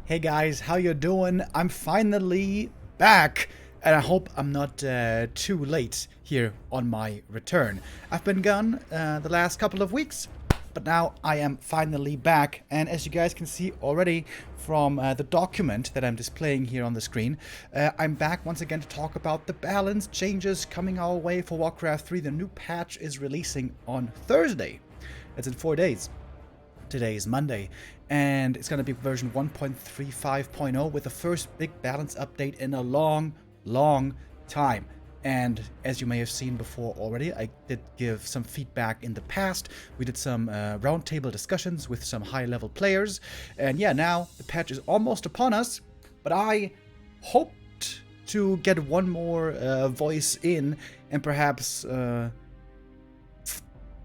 Hey guys, how you doing? I'm finally back, and I hope I'm not too late here on my return. I've been gone the last couple of weeks, but now I am finally back, and as you guys can see already from the document that I'm displaying here on the screen, I'm back once again to talk about the balance changes coming our way for Warcraft 3. The new patch is releasing on Thursday. It's in 4 days. Today is Monday, and it's going to be version 1.35.0 with the first big balance update in a long time. And as you may have seen before already, I did give some feedback in the past. We did some roundtable discussions with some high-level players, and yeah, now the patch is almost upon us, but I hoped to get one more voice in and perhaps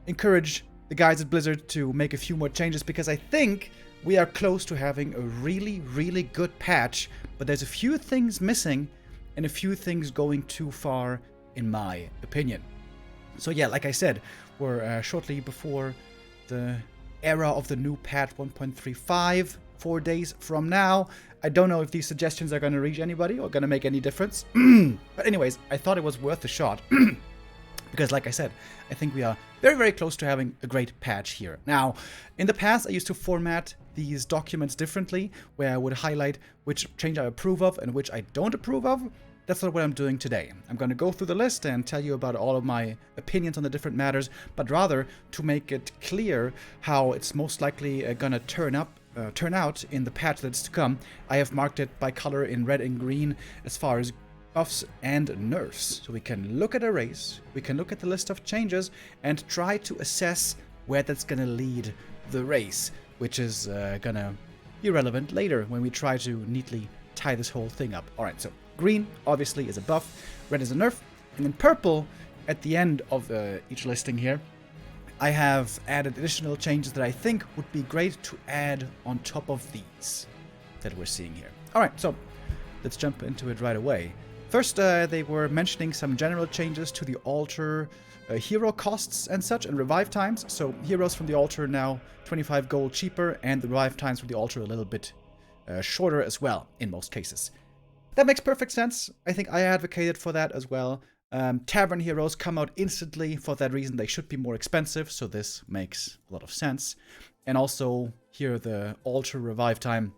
encourage the guys at Blizzard to make a few more changes, because I think we are close to having a really good patch, but there's a few things missing and a few things going too far in my opinion. So yeah, like I said, we're shortly before the era of the new patch 1.35, 4 days from now. I don't know if these suggestions are going to reach anybody or going to make any difference. But anyways, I thought it was worth a shot. Because like I said, I think we are very close to having a great patch here. Now, in the past, I used to format these documents differently, where I would highlight which change I approve of and which I don't approve of. That's not what I'm doing today. I'm going to go through the list and tell you about all of my opinions on the different matters, but rather to make it clear how it's most likely going to turn out in the patch that's to come. I have marked it by color in red and green as far as buffs and nerfs, so we can look at a race, we can look at the list of changes and try to assess where that's gonna lead the race, which is gonna be relevant later when we try to neatly tie this whole thing up. Alright, so green obviously is a buff, red is a nerf, and then purple at the end of each listing here. I have added additional changes that I think would be great to add on top of these that we're seeing here. Alright, so let's jump into it right away. First, they were mentioning some general changes to the altar hero costs and such, and revive times. So heroes from the altar now 25 gold cheaper, and the revive times from the altar a little bit shorter as well, in most cases. That makes perfect sense. I think I advocated for that as well. Tavern heroes come out instantly. For that reason, they should be more expensive, so this makes a lot of sense. And also, here the altar revive time,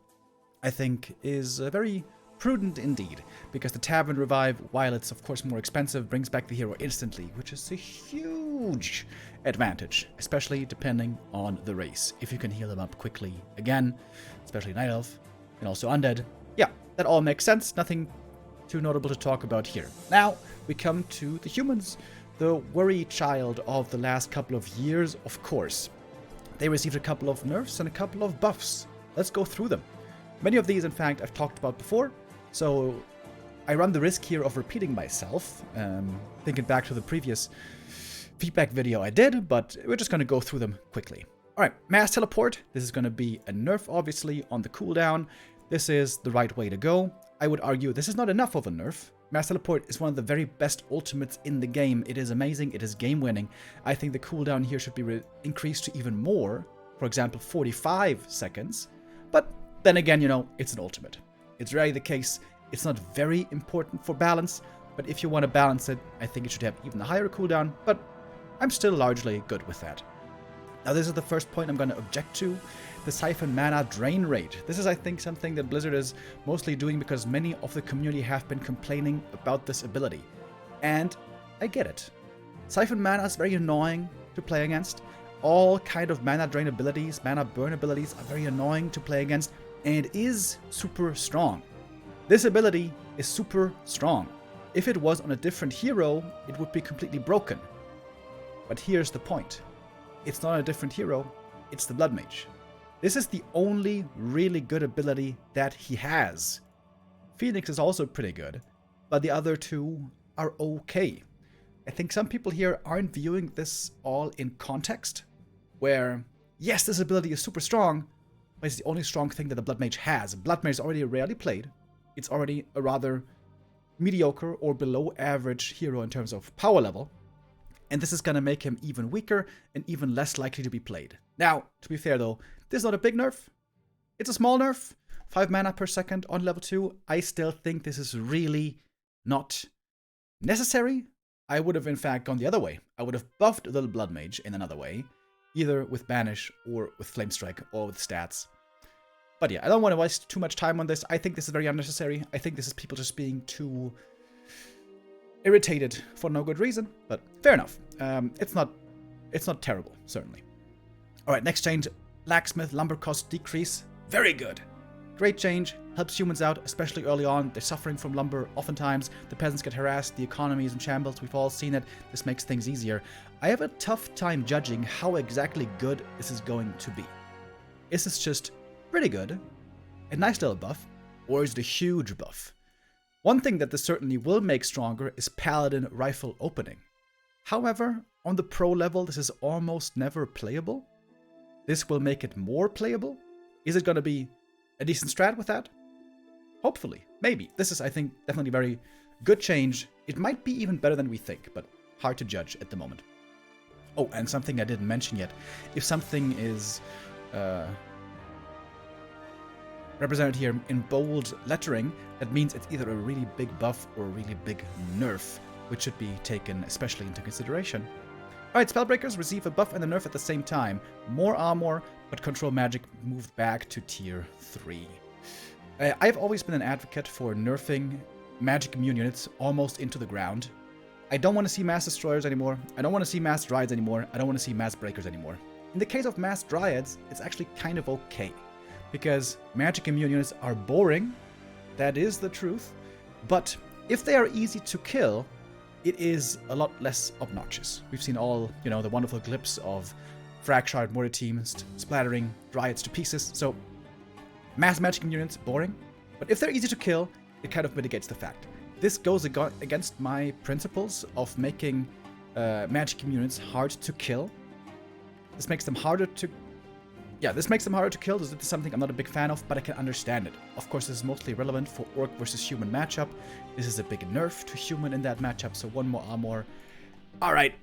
I think, is very prudent indeed, because the Tavern Revive, while it's of course more expensive, brings back the hero instantly, which is a huge advantage, especially depending on the race. If you can heal them up quickly again, especially Nightelf, and also Undead. Yeah, that all makes sense, nothing too notable to talk about here. Now, we come to the humans, the worry child of the last couple of years, of course. They received a couple of nerfs and a couple of buffs. Let's go through them. Many of these, in fact, I've talked about before, so I run the risk here of repeating myself, thinking back to the previous feedback video I did, but we're just going to go through them quickly. Alright, Mass Teleport. This is going to be a nerf, obviously, on the cooldown. This is the right way to go. I would argue this is not enough of a nerf. Mass Teleport is one of the very best ultimates in the game. It is amazing, it is game-winning. I think the cooldown here should be increased to even more, for example, 45 seconds. But then again, you know, it's an ultimate. It's rarely the case. It's not very important for balance, but if you want to balance it, I think it should have even a higher cooldown, but I'm still largely good with that. Now, this is the first point I'm going to object to, the Siphon Mana Drain Rate. This is, I think, something that Blizzard is mostly doing because many of the community have been complaining about this ability. And I get it. Siphon Mana is very annoying to play against. All kind of mana drain abilities, mana burn abilities are very annoying to play against, and it is super strong. This ability is super strong. If it was on a different hero, it would be completely broken. But here's the point. It's not a different hero, it's the Blood Mage. This is the only really good ability that he has. Phoenix is also pretty good, but the other two are okay. I think some people here aren't viewing this all in context, where, yes, this ability is super strong, but it's the only strong thing that the Blood Mage has. Blood Mage is already rarely played. It's already a rather mediocre or below average hero in terms of power level. And this is going to make him even weaker and even less likely to be played. Now, to be fair though, this is not a big nerf. It's a small nerf. 5 mana per second on level 2. I still think this is really not necessary. I would have in fact gone the other way. I would have buffed Little Blood Mage in another way, either with Banish or with Flame Strike or with stats. But yeah, I don't want to waste too much time on this. I think this is very unnecessary. I think this is people just being too irritated for no good reason, but fair enough. It's not terrible, certainly. All right, next change, blacksmith lumber cost decrease. Very good. Great change, helps humans out, especially early on. They're suffering from lumber oftentimes. The peasants get harassed, the economy is in shambles. We've all seen it. This makes things easier. I have a tough time judging how exactly good this is going to be. Is this just pretty good, a nice little buff, or is it a huge buff? One thing that this certainly will make stronger is Paladin Rifle Opening. However, on the pro level, this is almost never playable. This will make it more playable. Is it going to be a decent strat with that? Hopefully. Maybe. This is, I think, definitely a very good change. It might be even better than we think, but hard to judge at the moment. Oh, and something I didn't mention yet. If something is represented here in bold lettering, that means it's either a really big buff or a really big nerf, which should be taken especially into consideration. Alright, Spellbreakers receive a buff and a nerf at the same time. More armor, but control magic moved back to tier 3. I've always been an advocate for nerfing magic immune units almost into the ground. I don't want to see mass destroyers anymore. I don't want to see mass dryads anymore. I don't want to see mass breakers anymore. In the case of mass dryads, it's actually kind of okay, because magic immune units are boring. That is the truth. But if they are easy to kill, it is a lot less obnoxious. We've seen all, the wonderful clips of Fragshard mortar teams splattering dryads to pieces. So, mass magic units, boring. But if they're easy to kill, it kind of mitigates the fact. This goes against my principles of making magic units hard to kill. This makes them harder to... Yeah, this makes them harder to kill. This is something I'm not a big fan of, but I can understand it. Of course, this is mostly relevant for orc versus human matchup. This is a big nerf to human in that matchup, so one more armor. Alright,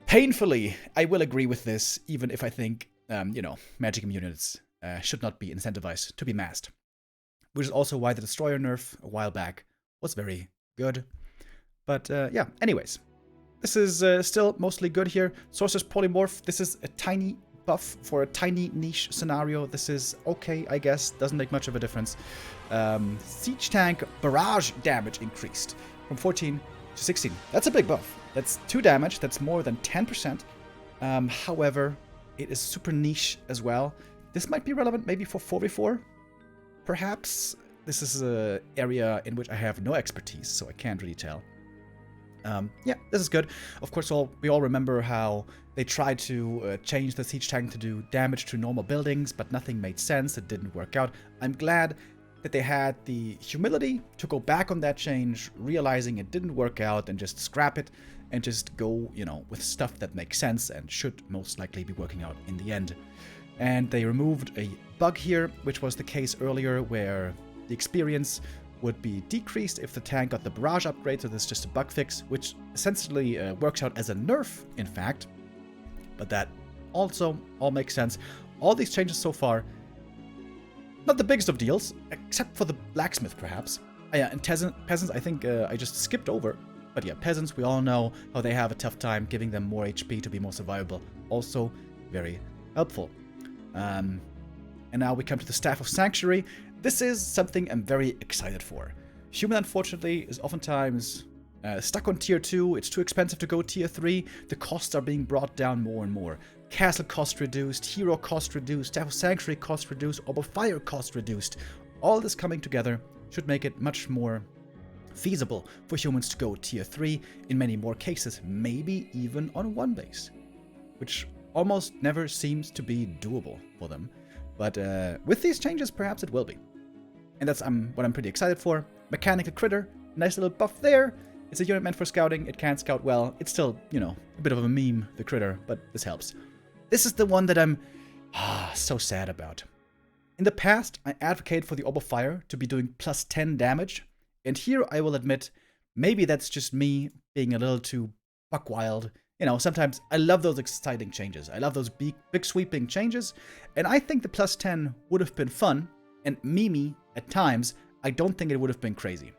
painfully, I will agree with this, even if I think, magic immune units should not be incentivized to be masked. Which is also why the Destroyer nerf a while back was very good. But, yeah, anyways. This is still mostly good here. Sorcerer's Polymorph, this is a tiny buff for a tiny niche scenario. This is okay, I guess. Doesn't make much of a difference. Siege Tank barrage damage increased from 14 to 16. That's a big buff. That's 2 damage. That's more than 10%. However, it is super niche as well. This might be relevant maybe for 4v4. Perhaps. This is an area in which I have no expertise, so I can't really tell. Yeah, this is good. Of course, we all remember how they tried to change the siege tank to do damage to normal buildings, but nothing made sense. It didn't work out. I'm glad that they had the humility to go back on that change, realizing it didn't work out, and just scrap it and just go, with stuff that makes sense and should most likely be working out in the end. And they removed a bug here, which was the case earlier where the experience would be decreased if the tank got the barrage upgrade, so this is just a bug fix, which essentially works out as a nerf, in fact. But that also all makes sense. All these changes so far, not the biggest of deals, except for the blacksmith, perhaps. Yeah, and peasants, I think I just skipped over. But yeah, peasants, we all know how they have a tough time, giving them more HP to be more survivable. Also very helpful. And now we come to the Staff of Sanctuary. This is something I'm very excited for. Human, unfortunately, is oftentimes stuck on tier 2. It's too expensive to go tier 3. The costs are being brought down more and more. Castle cost reduced, hero cost reduced, Staff of Sanctuary cost reduced, Orb of Fire cost reduced. All this coming together should make it much more feasible for humans to go tier 3 in many more cases, maybe even on one base, which almost never seems to be doable for them. But with these changes, perhaps it will be. And that's what I'm pretty excited for. Mechanical Critter, nice little buff there. It's a unit meant for scouting. It can scout well. It's still, a bit of a meme, the Critter, but this helps. This is the one that I'm so sad about. In the past, I advocated for the Orb of Fire to be doing plus 10 damage. And here I will admit, maybe that's just me being a little too buck wild you know, sometimes I love those exciting changes. I love those big sweeping changes. And I think the plus 10 would have been fun. And Mimi, at times, I don't think it would have been crazy.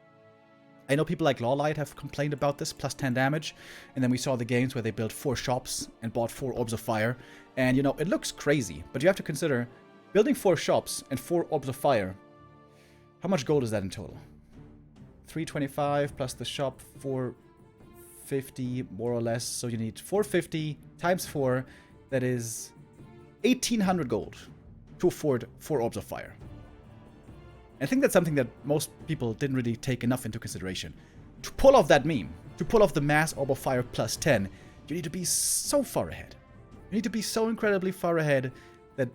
I know people like Lawlight have complained about this, plus 10 damage. And then we saw the games where they built 4 shops and bought 4 Orbs of Fire. And, you know, it looks crazy. But you have to consider, building 4 shops and 4 Orbs of Fire, how much gold is that in total? 325 plus the shop, 450 more or less. So you need 450 times 4. That is 1,800 gold to afford 4 Orbs of Fire. I think that's something that most people didn't really take enough into consideration. To pull off that meme, to pull off the mass Orb of Fire plus 10, you need to be so far ahead. You need to be so incredibly far ahead that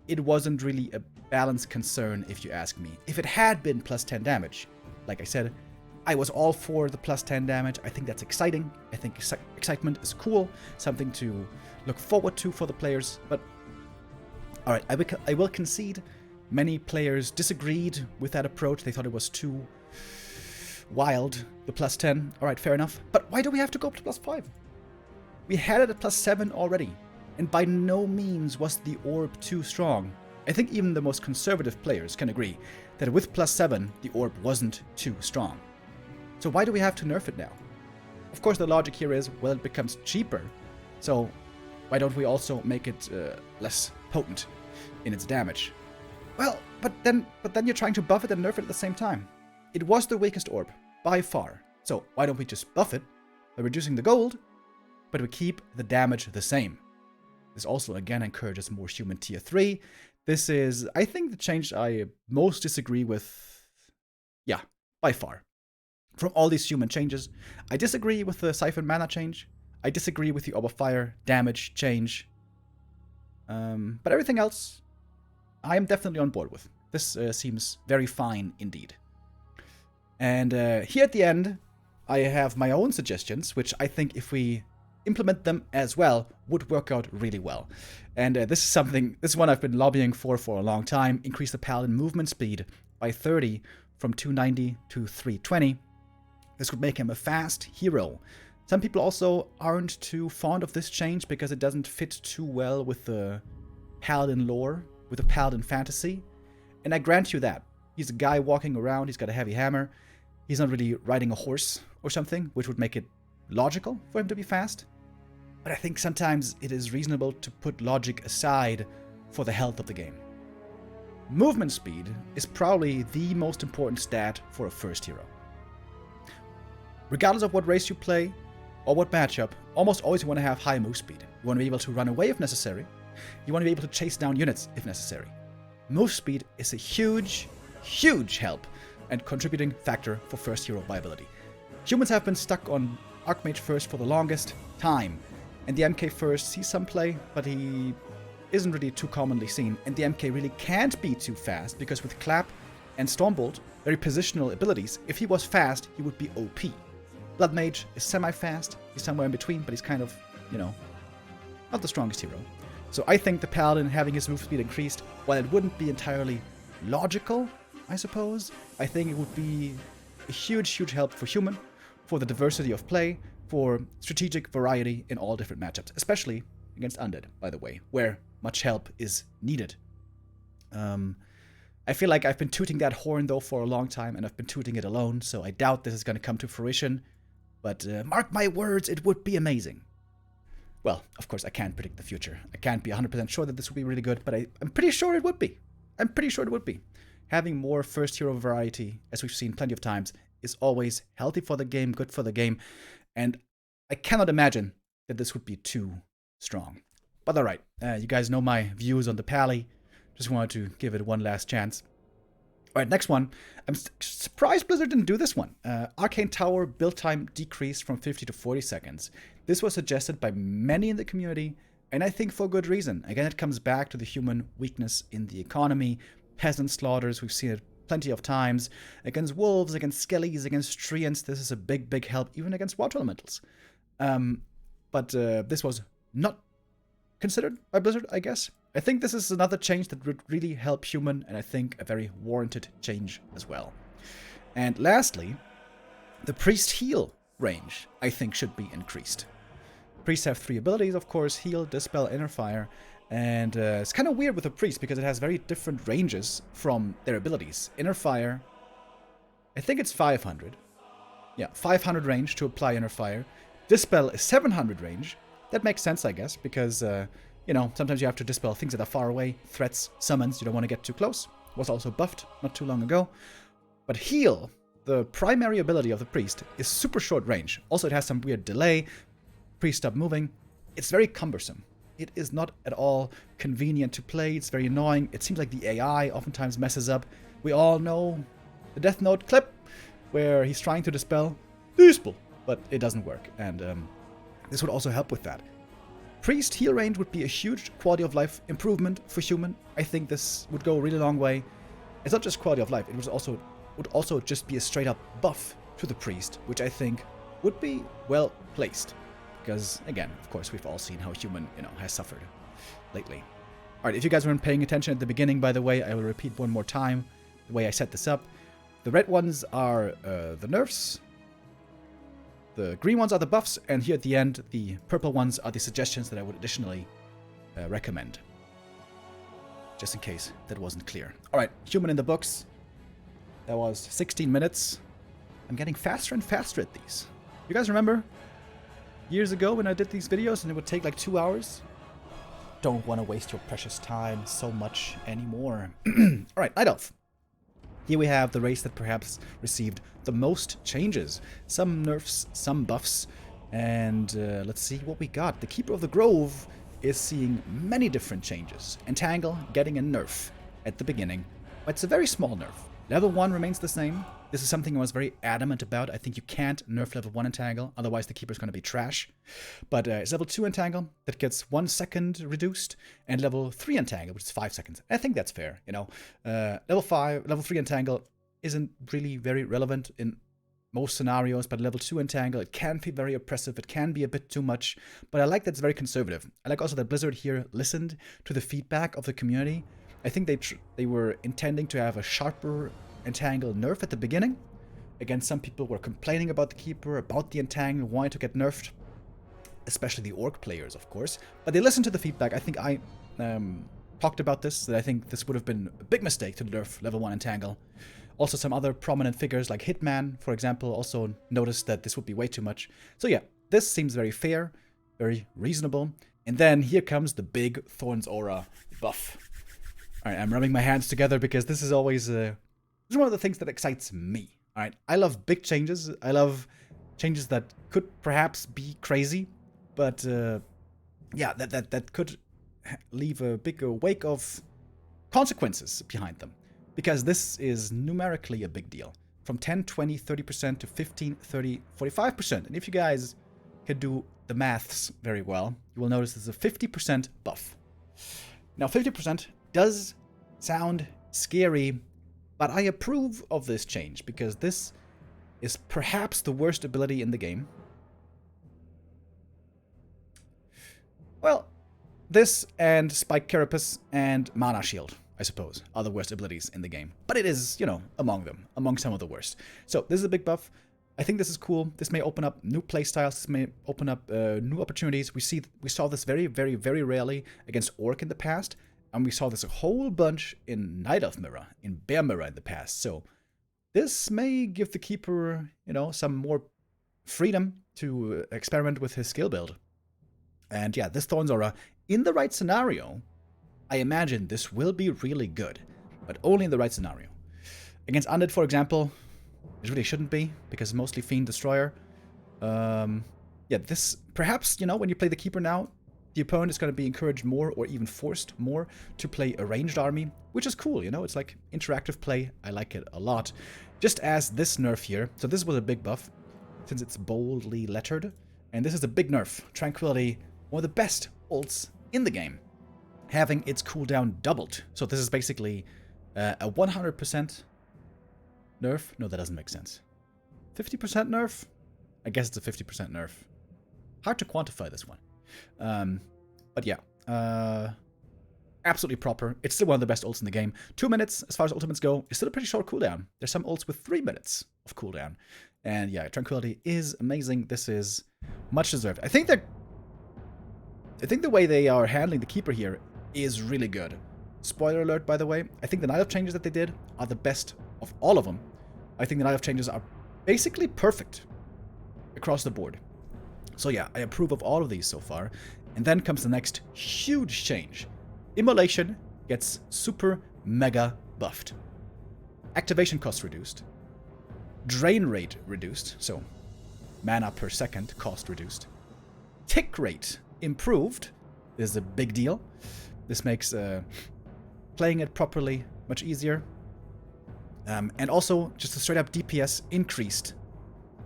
it wasn't really a balanced concern, if you ask me. If it had been plus 10 damage, like I said, I was all for the plus 10 damage. I think that's exciting. I think excitement is cool, something to look forward to for the players. But, alright, I will concede. Many players disagreed with that approach. They thought it was too wild, the plus 10. Alright, fair enough. But why do we have to go up to plus 5? We had it at plus 7 already. And by no means was the orb too strong. I think even the most conservative players can agree that with plus 7, the orb wasn't too strong. So why do we have to nerf it now? Of course, the logic here is, well, it becomes cheaper. So why don't we also make it less potent in its damage? Well, but then you're trying to buff it and nerf it at the same time. It was the weakest orb, by far. So why don't we just buff it by reducing the gold, but we keep the damage the same? This also, again, encourages more human tier 3. This is, I think, the change I most disagree with, yeah, by far. From all these human changes, I disagree with the Siphon Mana change. I disagree with the Orb of Fire damage change. But everything else, I am definitely on board with. This seems very fine indeed. And here at the end, I have my own suggestions, which I think if we implement them as well, would work out really well. And this is one I've been lobbying for a long time. Increase the Paladin movement speed by 30 from 290 to 320. This would make him a fast hero. Some people also aren't too fond of this change because it doesn't fit too well with the Paladin lore, with the Paladin fantasy. And I grant you that. He's a guy walking around, he's got a heavy hammer. He's not really riding a horse or something, which would make it logical for him to be fast. But I think sometimes it is reasonable to put logic aside for the health of the game. Movement speed is probably the most important stat for a first hero. Regardless of what race you play or what matchup, almost always you want to have high move speed. You want to be able to run away if necessary. You want to be able to chase down units if necessary. Move speed is a huge, huge help and contributing factor for first hero viability. Humans have been stuck on Archmage first for the longest time. And the MK first sees some play, but he isn't really too commonly seen. And the MK really can't be too fast, because with Clap and Stormbolt, very positional abilities, if he was fast, he would be OP. Blood Mage is semi-fast, he's somewhere in between, but he's kind of, you know, not the strongest hero. So I think the Paladin having his move speed increased, while it wouldn't be entirely logical, I suppose, I think it would be a huge, huge help for human, for the diversity of play, for strategic variety in all different matchups, especially against Undead, by the way, where much help is needed. I feel like I've been tooting that horn, though, for a long time, and I've been tooting it alone, so I doubt this is going to come to fruition. But mark my words, it would be amazing. Well, of course, I can't predict the future. I can't be 100% sure that this will be really good, but I'm pretty sure it would be. I'm pretty sure it would be. Having more first hero variety, as we've seen plenty of times, is always healthy for the game, good for the game, and I cannot imagine that this would be too strong. But alright, you guys know my views on the Pally. Just wanted to give it one last chance. Alright, next one. I'm surprised Blizzard didn't do this one. Arcane Tower build time decreased from 50 to 40 seconds. This was suggested by many in the community, and I think for good reason. Again, it comes back to the human weakness in the economy. Peasant slaughters, we've seen it plenty of times. Against wolves, against skellies, against treants, this is a big, big help, even against water elementals. But this was not considered by Blizzard, I guess. I think this is another change that would really help human, and I think a very warranted change as well. And lastly, the priest heal range, I think, should be increased. Priests have 3 abilities, of course: Heal, Dispel, Inner Fire. And it's kind of weird with the Priest because it has very different ranges from their abilities. Inner Fire, I think it's 500. Yeah, 500 range to apply Inner Fire. Dispel is 700 range. That makes sense, I guess, because, you know, sometimes you have to dispel things that are far away, threats, summons, you don't want to get too close. Was also buffed not too long ago. But Heal, the primary ability of the Priest, is super short range. Also, it has some weird delay. Priest stop moving. It's very cumbersome. It is not at all convenient to play. It's very annoying. It seems like the AI oftentimes messes up. We all know the Death Note clip where he's trying to dispel, but it doesn't work. And this would also help with that. Priest heal range would be a huge quality of life improvement for human. I think this would go a really long way. It's not just quality of life. It would also just be a straight up buff to the Priest, which I think would be well placed. Because, again, of course, we've all seen how human, you know, has suffered lately. Alright, if you guys weren't paying attention at the beginning, by the way, I will repeat one more time the way I set this up. The red ones are the nerfs. The green ones are the buffs. And here at the end, the purple ones are the suggestions that I would additionally recommend. Just in case that wasn't clear. Alright, human in the books. That was 16 minutes. I'm getting faster and faster at these. You guys remember years ago when I did these videos and it would take like 2 hours? Don't want to waste your precious time so much anymore. Alright, Nightelf. Here we have the race that perhaps received the most changes. Some nerfs, some buffs. And let's see what we got. The Keeper of the Grove is seeing many different changes. Entangle getting a nerf at the beginning. But it's a very small nerf. Level 1 remains the same. This is something I was very adamant about. I think you can't nerf level 1 Entangle, otherwise the Keeper's going to be trash. But it's level 2 Entangle that gets 1 second reduced, and level 3 Entangle, which is 5 seconds. I think that's fair, you know. Level 3 Entangle isn't really very relevant in most scenarios, but level 2 Entangle, it can be very oppressive, it can be a bit too much, but I like that it's very conservative. I like also that Blizzard here listened to the feedback of the community. I think they were intending to have a sharper Entangle nerf at the beginning. Again, some people were complaining about the Keeper, about the Entangle, wanting to get nerfed. Especially the Orc players, of course. But they listened to the feedback. I think I talked about this, that I think this would have been a big mistake to nerf level 1 Entangle. Also, some other prominent figures like Hitman, for example, also noticed that this would be way too much. So yeah, this seems very fair, very reasonable. And then here comes the big Thorns Aura buff. Alright, I'm rubbing my hands together because this is always this is one of the things that excites me. Alright, I love big changes. I love changes that could perhaps be crazy, but yeah, that could leave a big wake of consequences behind them. Because this is numerically a big deal. From 10, 20, 30% to 15, 30, 45%. And if you guys can do the maths very well, you will notice there's a 50% buff. Now, 50% does sound scary, but I approve of this change because this is perhaps the worst ability in the game. Well, this and Spike Carapace and Mana Shield, I suppose, are the worst abilities in the game. But it is, you know, among them, among some of the worst. So this is a big buff. I think this is cool. This may open up new playstyles. This may open up new opportunities. We saw this very, very, very rarely against Orc in the past. And we saw this a whole bunch in Nightelf Mirror, in Bear Mirror in the past. So this may give the Keeper, you know, some more freedom to experiment with his skill build. And yeah, this Thorns Aura, in the right scenario, I imagine this will be really good. But only in the right scenario. Against Undead, for example, it really shouldn't be, because it's mostly Fiend Destroyer. Yeah, this, perhaps, you know, when you play the Keeper now, the opponent is going to be encouraged more, or even forced more, to play a ranged army, which is cool, you know, it's like interactive play. I like it a lot. Just as this nerf here, so this was a big buff, since it's boldly lettered, and this is a big nerf. Tranquility, one of the best ults in the game, having its cooldown doubled. So this is basically a 100% nerf. No, that doesn't make sense. 50% nerf? I guess it's a 50% nerf. Hard to quantify this one. But yeah, absolutely proper. It's still one of the best ults in the game. 2 minutes, as far as ultimates go, is still a pretty short cooldown. There's some ults with 3 minutes of cooldown. And yeah, Tranquility is amazing. This is much deserved. I think that I think the way they are handling the Keeper here is really good. Spoiler alert, by the way. I think the Nightelf changes that they did are the best of all of them. I think the Nightelf changes are basically perfect across the board. So yeah, I approve of all of these so far. And then comes the next huge change. Immolation gets super mega buffed. Activation cost reduced. Drain rate reduced, so mana per second cost reduced. Tick rate improved. This is a big deal. This makes playing it properly much easier. And also, just a straight up DPS increased.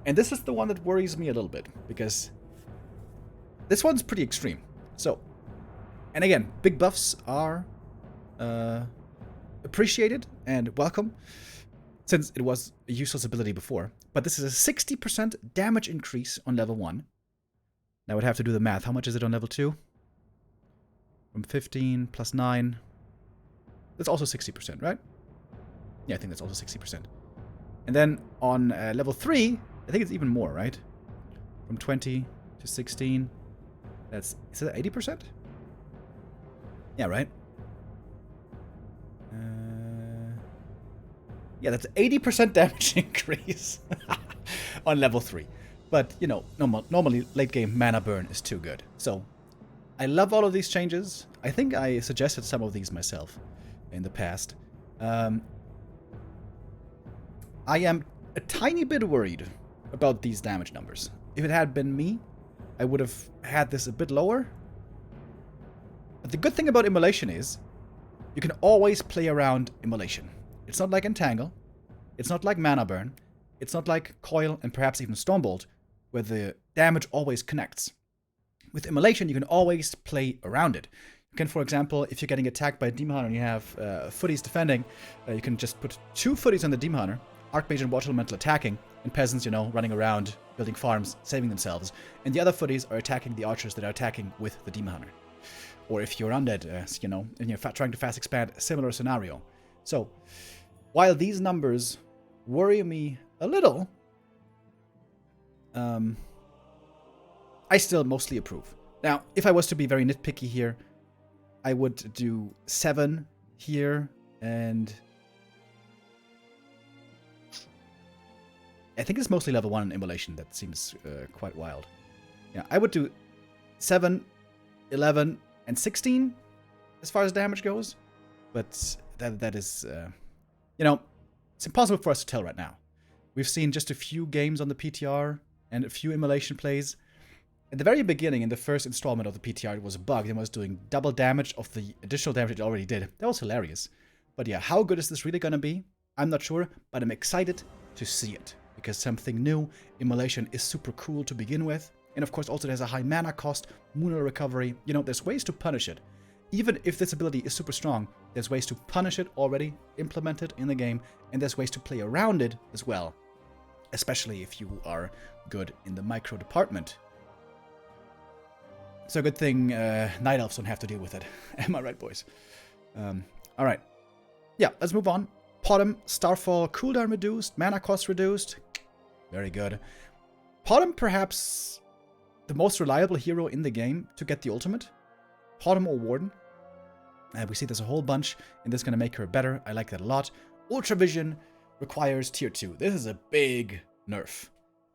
And this is the one that worries me a little bit, because this one's pretty extreme. So, and again, big buffs are appreciated and welcome, since it was a useless ability before. But this is a 60% damage increase on level 1. Now I would have to do the math. How much is it on level 2? From 15 plus 9. That's also 60%, right? Yeah, I think that's also 60%. And then on level 3, I think it's even more, right? From 20 to 16. Is that 80%? Yeah, right? Yeah, that's 80% damage increase on level 3. But, you know, normally late game mana burn is too good. So, I love all of these changes. I think I suggested some of these myself in the past. I am a tiny bit worried about these damage numbers. If it had been me, I would have had this a bit lower. But the good thing about Immolation is you can always play around Immolation. It's not like Entangle. It's not like Mana Burn. It's not like Coil and perhaps even Stormbolt, where the damage always connects. With Immolation, you can always play around it. You can, for example, if you're getting attacked by a Demon Hunter and you have footies defending, you can just put 2 footies on the Demon Hunter, Archmage and Watch Elemental attacking, and peasants, you know, running around, building farms, saving themselves. And the other footies are attacking the archers that are attacking with the Demon Hunter. Or if you're undead, you know, and you're trying to fast expand, a similar scenario. So, while these numbers worry me a little, I still mostly approve. Now, if I was to be very nitpicky here, I would do 7 here, and I think it's mostly level 1 in Immolation. That seems quite wild. Yeah, I would do 7, 11, and 16 as far as damage goes. But that is, you know, it's impossible for us to tell right now. We've seen just a few games on the PTR and a few Immolation plays. At the very beginning, in the first installment of the PTR, it was a bug and was doing double damage of the additional damage it already did. That was hilarious. But yeah, how good is this really going to be? I'm not sure, but I'm excited to see it. Because something new, Immolation is super cool to begin with. And of course also there's a high mana cost, Moonal Recovery. You know, there's ways to punish it. Even if this ability is super strong, there's ways to punish it already, implemented in the game. And there's ways to play around it as well. Especially if you are good in the micro department. So good thing Night Elves don't have to deal with it. Am I right, boys? Alright. Yeah, let's move on. Potom, Starfall, cooldown reduced, mana cost reduced. Very good. Potom, perhaps the most reliable hero in the game to get the ultimate. Potom or Warden. We see there's a whole bunch, and this is going to make her better. I like that a lot. Ultravision requires tier 2. This is a big nerf.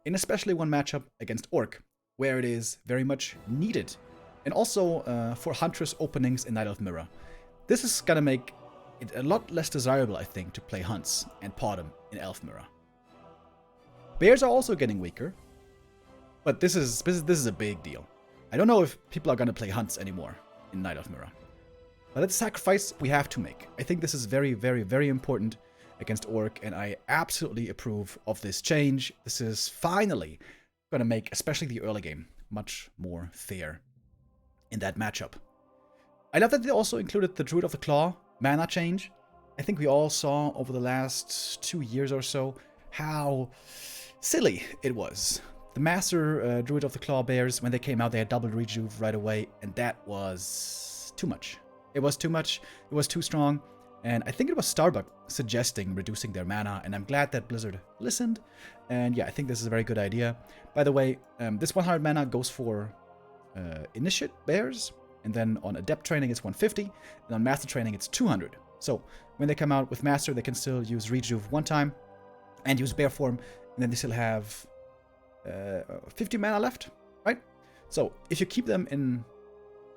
In especially one matchup against Orc, where it is very much needed. And also for Huntress openings in Night Elf Mirror. This is going to make it a lot less desirable, I think, to play Hunts and Potom in Elf Mirror. Bears are also getting weaker. But this is a big deal. I don't know if people are going to play Hunts anymore in Night Elf Mirror. But it's a sacrifice we have to make. I think this is very, very, very important against Orc, and I absolutely approve of this change. This is finally going to make, especially the early game, much more fair in that matchup. I love that they also included the Druid of the Claw mana change. I think we all saw over the last 2 years or so how silly it was. The Master Druid of the Claw Bears, when they came out, they had double rejuve right away, and that was too much. It was too much, it was too strong, and I think it was Starbuck suggesting reducing their mana, and I'm glad that Blizzard listened, and yeah, I think this is a very good idea. By the way, this 100 mana goes for Initiate bears, and then on Adept training it's 150, and on Master training it's 200. So when they come out with Master, they can still use Rejuve one time and use bear form, and then they still have 50 mana left, right? So if you keep them in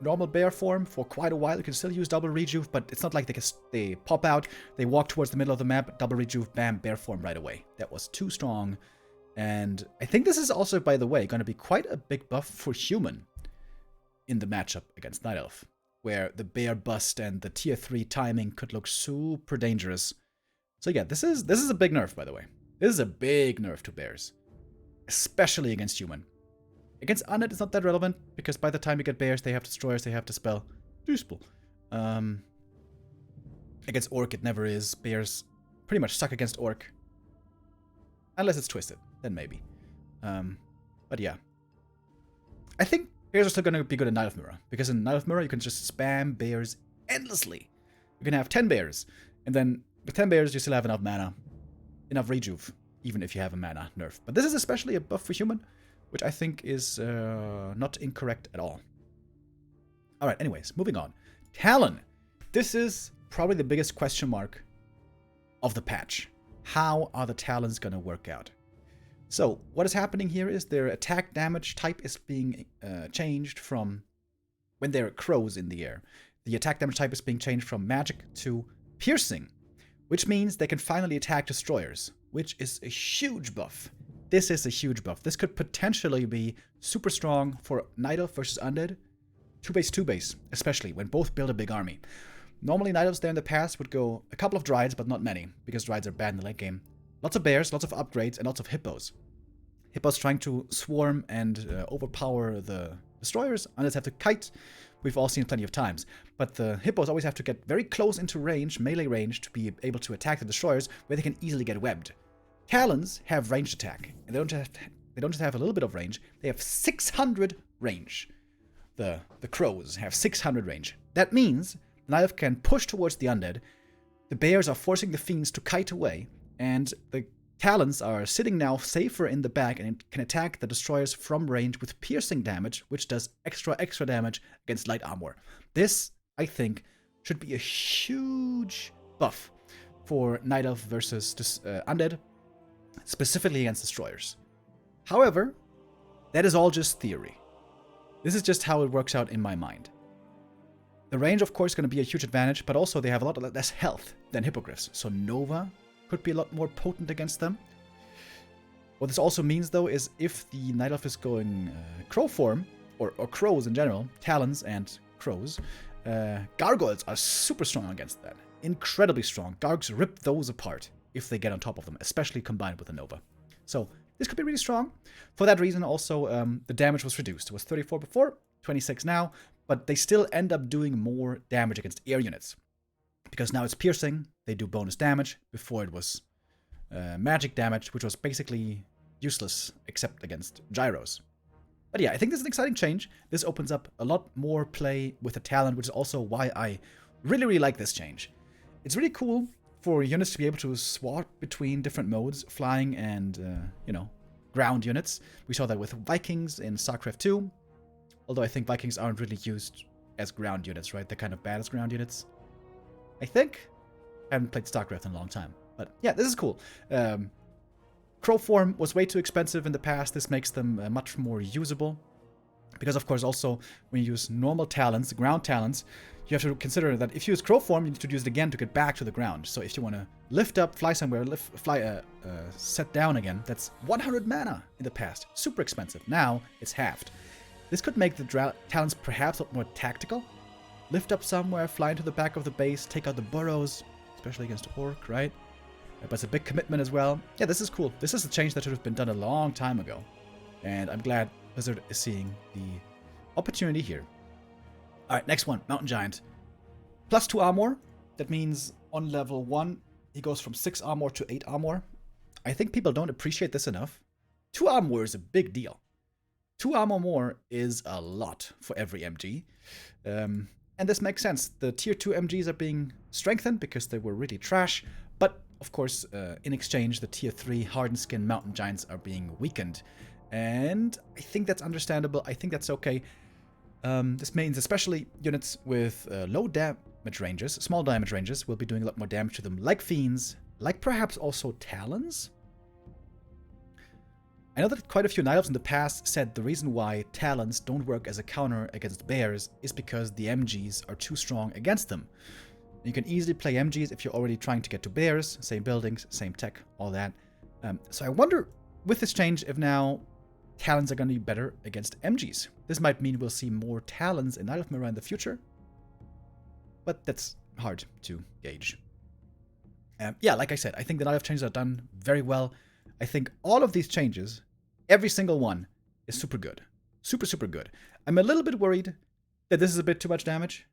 normal bear form for quite a while, you can still use double Rejuve, but it's not like they pop out, they walk towards the middle of the map, double Rejuve, bam, bear form right away. That was too strong. And I think this is also, by the way, going to be quite a big buff for human in the matchup against Nightelf, where the bear bust and the tier 3 timing could look super dangerous. So yeah, this is a big nerf, by the way. This is a big nerf to bears, especially against human. Against Undead, it's not that relevant, because by the time you get bears, they have destroyers, they have dispel. Useful. Against Orc, it never is. Bears pretty much suck against Orc. Unless it's twisted, then maybe. But yeah. I think bears are still going to be good in Nightelf Mirror, because in Nightelf Mirror, you can just spam bears endlessly. You can have 10 bears, and then with 10 bears, you still have enough mana, enough Rejuve, even if you have a mana nerf. But this is especially a buff for human, which I think is not incorrect at all. Alright, anyways, moving on. Talon. This is probably the biggest question mark of the patch. How are the Talons going to work out? So, what is happening here is their attack damage type is being changed from when they're crows in the air. The attack damage type is being changed from magic to piercing, which means they can finally attack destroyers, which is a huge buff. This is a huge buff. This could potentially be super strong for Nightelf versus Undead. 2-base, 2-base, especially when both build a big army. Normally, Nightelfs there in the past would go a couple of Dryads, but not many, because Dryads are bad in the late game. Lots of bears, lots of upgrades, and lots of hippos. Hippos trying to swarm and overpower the destroyers. Undeads have to kite. We've all seen it plenty of times. But the hippos always have to get very close into range, melee range, to be able to attack the destroyers, where they can easily get webbed. Talons have ranged attack, and they don't just have a little bit of range, they have 600 range. The crows have 600 range. That means Nightelf can push towards the Undead, the bears are forcing the fiends to kite away, and the Talons are sitting now safer in the back and can attack the destroyers from range with piercing damage, which does extra damage against light armor. This, I think, should be a huge buff for Nightelf versus Undead, specifically against destroyers. However, that is all just theory. This is just how it works out in my mind. The range, of course, is going to be a huge advantage, but also they have a lot less health than Hippogriffs, so Nova could be a lot more potent against them. What this also means, though, is if the Nightelf is going crow form, or crows in general, Talons and crows, Gargoyles are super strong against that. Incredibly strong. Gargs rip those apart if they get on top of them, especially combined with a Nova. So this could be really strong. For that reason, also, the damage was reduced. It was 34 before, 26 now, but they still end up doing more damage against air units. Because now it's piercing, they do bonus damage. Before it was magic damage, which was basically useless except against gyros. But yeah, I think this is an exciting change. This opens up a lot more play with the Talon, which is also why I really like this change. It's really cool for units to be able to swap between different modes, flying and, ground units. We saw that with Vikings in StarCraft 2, although I think Vikings aren't really used as ground units, right? They're kind of bad as ground units, I think. I haven't played StarCraft in a long time, but yeah, this is cool. Crow form was way too expensive in the past. This makes them much more usable. Because, of course, also, when you use normal talents, ground talents, you have to consider that if you use crow form, you need to use it again to get back to the ground. So if you want to lift up, fly somewhere, set down again, that's 100 mana in the past. Super expensive. Now, it's halved. This could make the talents perhaps a lot more tactical. Lift up somewhere, fly into the back of the base, take out the burrows, especially against Orc, right? But it's a big commitment as well. Yeah, this is cool. This is a change that should have been done a long time ago. And I'm glad Blizzard is seeing the opportunity here. Alright, next one. Mountain Giant. Plus 2 armor. That means on level 1, he goes from 6 armor to 8 armor. I think people don't appreciate this enough. 2 armor is a big deal. 2 armor more is a lot for every MG. And this makes sense. The tier 2 MGs are being strengthened because they were really trash. But, of course, in exchange, the tier 3 hardened skin Mountain Giants are being weakened. And I think that's understandable. I think that's okay. This means especially units with low damage ranges, small damage ranges, will be doing a lot more damage to them, like Fiends, like perhaps also Talons. I know that quite a few Night Elves in the past said the reason why Talons don't work as a counter against Bears is because the MGs are too strong against them. You can easily play MGs if you're already trying to get to Bears, same buildings, same tech, all that. So I wonder, with this change, if now Talons are going to be better against MGs. This might mean we'll see more Talons in Nightelf Mirror in the future, but that's hard to gauge. Yeah, like I said, I think the Nightelf changes are done very well. I think all of these changes, every single one, is super good. Super, super good. I'm a little bit worried that this is a bit too much damage,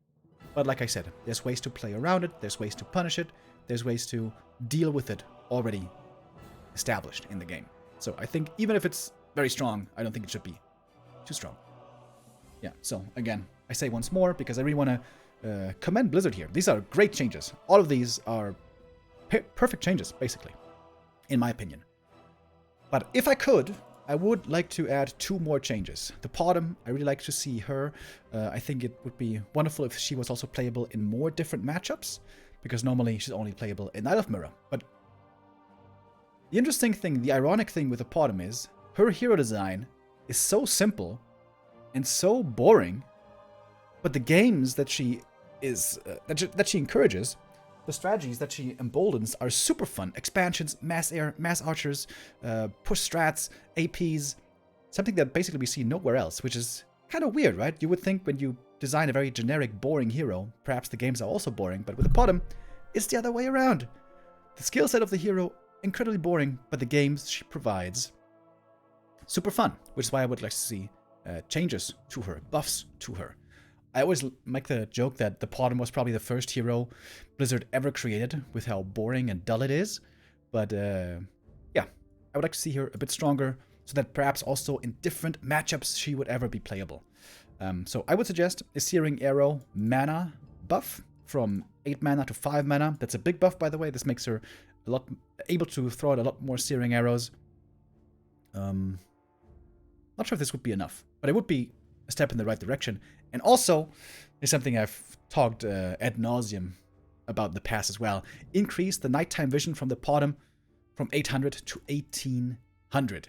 but like I said, there's ways to play around it, there's ways to punish it, there's ways to deal with it already established in the game. So I think even if it's very strong, I don't think it should be too strong. Yeah, so again, I say once more, because I really want to commend Blizzard here. These are great changes. All of these are perfect changes, basically, in my opinion. But if I could, I would like to add 2 more changes. The Potom, I really like to see her. I think it would be wonderful if she was also playable in more different matchups, because normally she's only playable in Nightelf Mirror. But the interesting thing, the ironic thing with the Potom is, her hero design is so simple and so boring, but the games that she is that she encourages, the strategies that she emboldens, are super fun. Expansions, mass air, mass archers, push strats, APs, something that basically we see nowhere else, which is kind of weird, right? You would think when you design a very generic, boring hero, perhaps the games are also boring, but with the Potom, it's the other way around. The skill set of the hero, incredibly boring, but the games she provides, super fun, which is why I would like to see changes to her, buffs to her. I always make the joke that the Potom was probably the first hero Blizzard ever created with how boring and dull it is. But yeah, I would like to see her a bit stronger so that perhaps also in different matchups she would ever be playable. So I would suggest a Searing Arrow mana buff from 8 mana to 5 mana. That's a big buff, by the way. This makes her a lot able to throw out a lot more Searing Arrows. Not sure if this would be enough, but it would be a step in the right direction. And also, is something I've talked ad nauseum about in the past as well. Increase the nighttime vision from the Potom from 800 to 1800.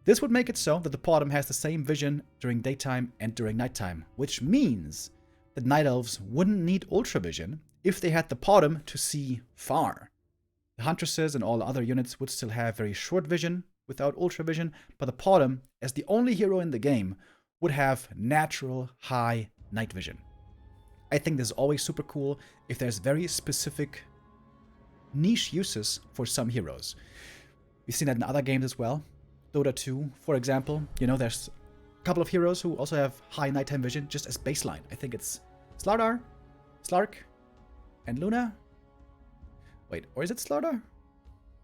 This would make it so that the Potom has the same vision during daytime and during nighttime, which means that Night Elves wouldn't need Ultra Vision if they had the Potom to see far. The Huntresses and all the other units would still have very short vision without Ultra Vision, but the Potom, as the only hero in the game, would have natural high night vision. I think this is always super cool if there's very specific niche uses for some heroes. We've seen that in other games as well. Dota 2, for example, you know, there's a couple of heroes who also have high nighttime vision just as baseline. I think it's Slardar, Slark, and Luna. Wait, or is it Slardar?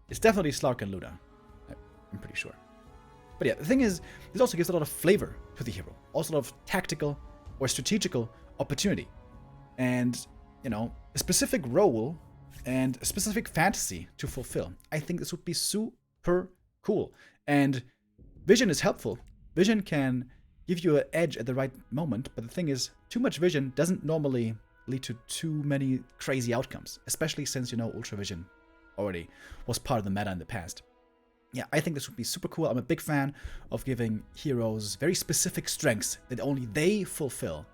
It's definitely Slark and Luna. I'm pretty sure. But yeah, the thing is, this also gives a lot of flavor to the hero. Also a lot of tactical or strategical opportunity. And, you know, a specific role and a specific fantasy to fulfill. I think this would be super cool. And vision is helpful. Vision can give you an edge at the right moment, but the thing is, too much vision doesn't normally lead to too many crazy outcomes, especially since, you know, Ultra Vision already was part of the meta in the past. Yeah, I think this would be super cool. I'm a big fan of giving heroes very specific strengths that only they fulfill.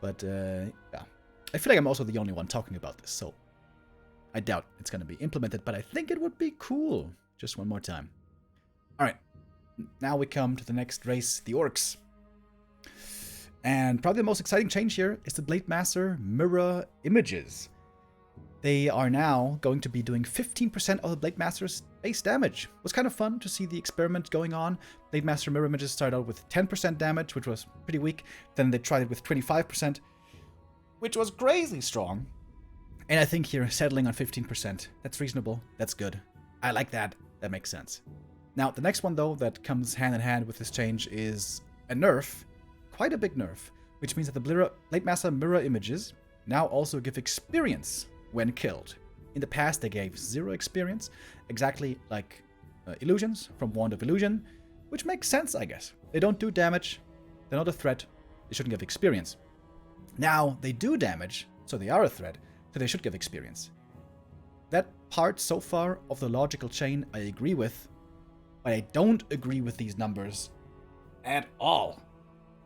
But, yeah. I feel like I'm also the only one talking about this, so I doubt it's going to be implemented, but I think it would be cool. Just one more time. Alright, now we come to the next race, the Orcs. And probably the most exciting change here is the Blade Master mirror images. They are now going to be doing 15% of the Blade Master's base damage. It was kind of fun to see the experiment going on. Blade Master mirror images started out with 10% damage, which was pretty weak. Then they tried it with 25%, which was crazy strong. And I think here, settling on 15%, that's reasonable, that's good. I like that, that makes sense. Now, the next one, though, that comes hand in hand with this change is a nerf, quite a big nerf, which means that the Blade Master mirror images now also give experience when killed. In the past, they gave 0 experience, exactly like illusions from Wand of Illusion, which makes sense, I guess. They don't do damage, they're not a threat, they shouldn't give experience. Now, they do damage, so they are a threat, so they should give experience. That part so far of the logical chain I agree with, but I don't agree with these numbers at all.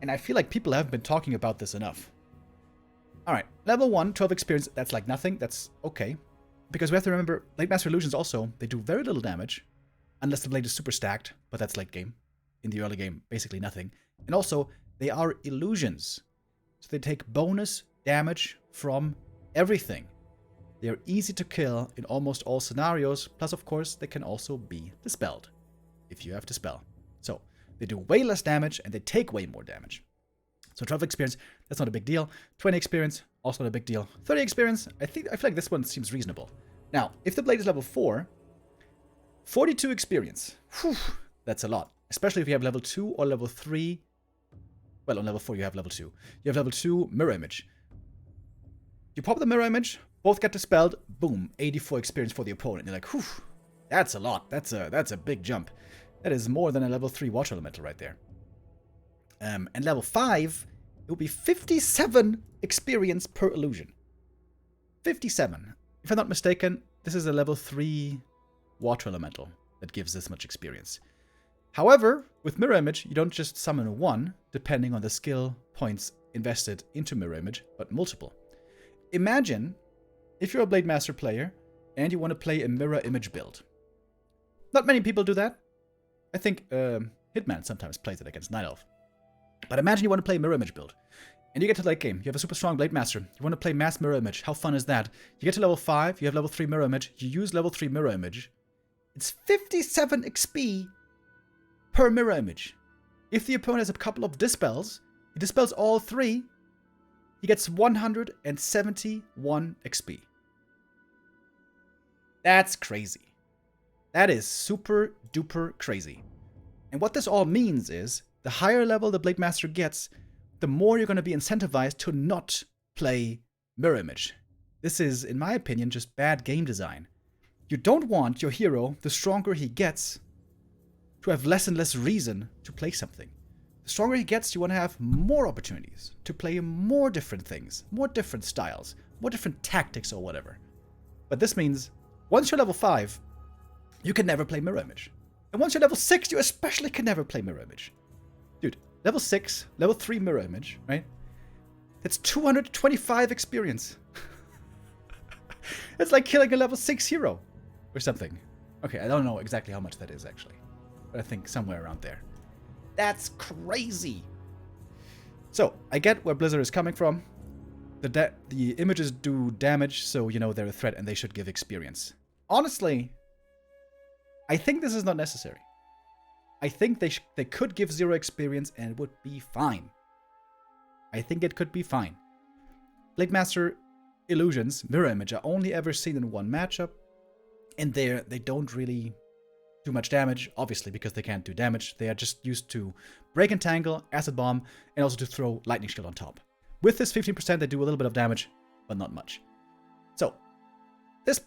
And I feel like people haven't been talking about this enough. Alright, level 1, 12 experience, that's like nothing, that's okay. Because we have to remember, Blade Master Illusions also, they do very little damage, unless the blade is super stacked, but that's late game. In the early game, basically nothing. And also, they are illusions. So they take bonus damage from everything. They are easy to kill in almost all scenarios, plus of course, they can also be dispelled, if you have Dispel. So, they do way less damage, and they take way more damage. So 12 experience, that's not a big deal. 20 experience, also not a big deal. 30 experience, I feel like this one seems reasonable. Now, if the blade is level 4, 42 experience. Whew, that's a lot. Especially if you have level 2 or level 3. Well, on level 4 you have level 2. You have level 2 Mirror Image. You pop the Mirror Image, both get dispelled, boom, 84 experience for the opponent. You're like, whew, that's a lot. That's a big jump. That is more than a level 3 Water Elemental right there. And level 5, it will be 57 experience per illusion. 57. If I'm not mistaken, this is a level 3 Water Elemental that gives this much experience. However, with Mirror Image, you don't just summon one, depending on the skill points invested into Mirror Image, but multiple. Imagine if you're a Blade Master player and you want to play a Mirror Image build. Not many people do that. I think Hitman sometimes plays it against Nightelf. But imagine you want to play a Mirror Image build. And you get to late game. You have a super strong Blade Master. You want to play Mass Mirror Image. How fun is that? You get to level 5. You have level 3 Mirror Image. You use level 3 Mirror Image. It's 57 XP per Mirror Image. If the opponent has a couple of dispels, he dispels all 3. He gets 171 XP. That's crazy. That is super duper crazy. And what this all means is, the higher level the Blade Master gets, the more you're going to be incentivized to not play Mirror Image. This is, in my opinion, just bad game design. You don't want your hero, the stronger he gets, to have less and less reason to play something. The stronger he gets, you want to have more opportunities to play more different things, more different styles, more different tactics or whatever. But this means, once you're level 5, you can never play Mirror Image. And once you're level 6, you especially can never play Mirror Image. Dude, level 6, level 3 Mirror Image, right? That's 225 experience. It's like killing a level 6 hero or something. Okay, I don't know exactly how much that is actually, but I think somewhere around there. That's crazy. So, I get where Blizzard is coming from. The images do damage, so you know they're a threat and they should give experience. Honestly, I think this is not necessary. I think they could give 0 experience and it would be fine. I think it could be fine. Blade Master Illusions, Mirror Image, are only ever seen in one matchup. And they don't really do much damage, obviously, because they can't do damage. They are just used to Break and Tangle, Acid Bomb, and also to throw Lightning Shield on top. With this 15%, they do a little bit of damage, but not much. So, this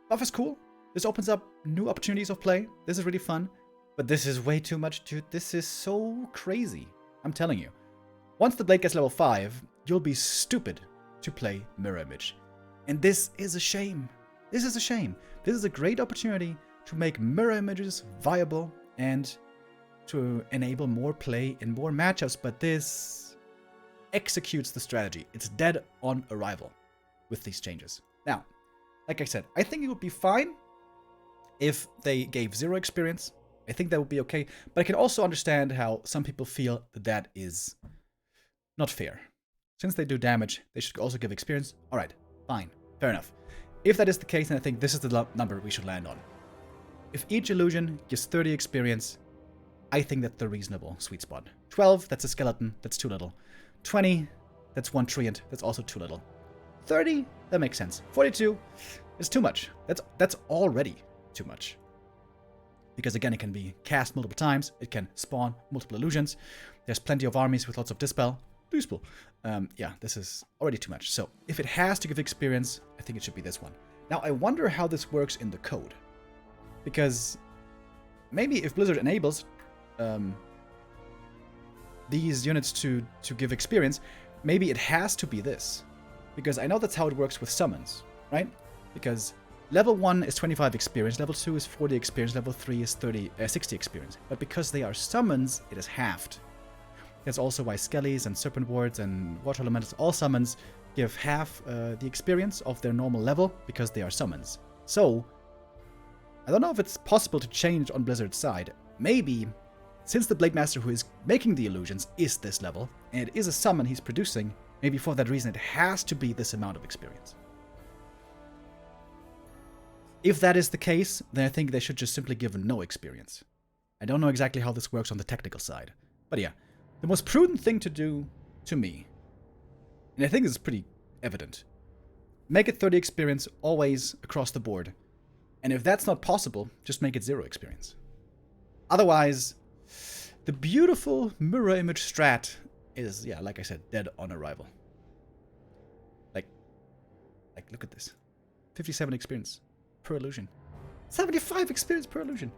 buff is cool. This opens up new opportunities of play. This is really fun. But this is way too much, dude. This is so crazy. I'm telling you. Once the blade gets level 5, you'll be stupid to play Mirror Image. And this is a shame. This is a shame. This is a great opportunity to make Mirror Images viable and to enable more play in more matchups, but this executes the strategy. It's dead on arrival with these changes. Now, like I said, I think it would be fine if they gave 0 experience. I think that would be okay, but I can also understand how some people feel that that is not fair. Since they do damage, they should also give experience. Alright, fine, fair enough. If that is the case, then I think this is the number we should land on. If each illusion gives 30 experience, I think that's the reasonable sweet spot. 12, that's a skeleton, that's too little. 20, that's one treant, that's also too little. 30, that makes sense. 42 is too much. That's already too much. Because again, it can be cast multiple times, it can spawn multiple illusions. There's plenty of armies with lots of Dispel. Yeah, this is already too much. So, if it has to give experience, I think it should be this one. Now, I wonder how this works in the code. Because maybe if Blizzard enables these units to give experience, maybe it has to be this. Because I know that's how it works with summons, right? Because level 1 is 25 experience, level 2 is 40 experience, level 3 is 60 experience. But because they are summons, it is halved. That's also why Skellies and Serpent Wards and Water Elementals, all summons, give half the experience of their normal level because they are summons. So, I don't know if it's possible to change on Blizzard's side. Maybe, since the Blade Master who is making the illusions is this level, and it is a summon he's producing, maybe for that reason it has to be this amount of experience. If that is the case, then I think they should just simply give no experience. I don't know exactly how this works on the technical side. But yeah, the most prudent thing to do, to me, and I think this is pretty evident, make it 30 experience always across the board. And if that's not possible, just make it 0 experience. Otherwise, the beautiful mirror image strat is, yeah, like I said, dead on arrival. Like, look at this. 57 experience per illusion. 75 experience per illusion.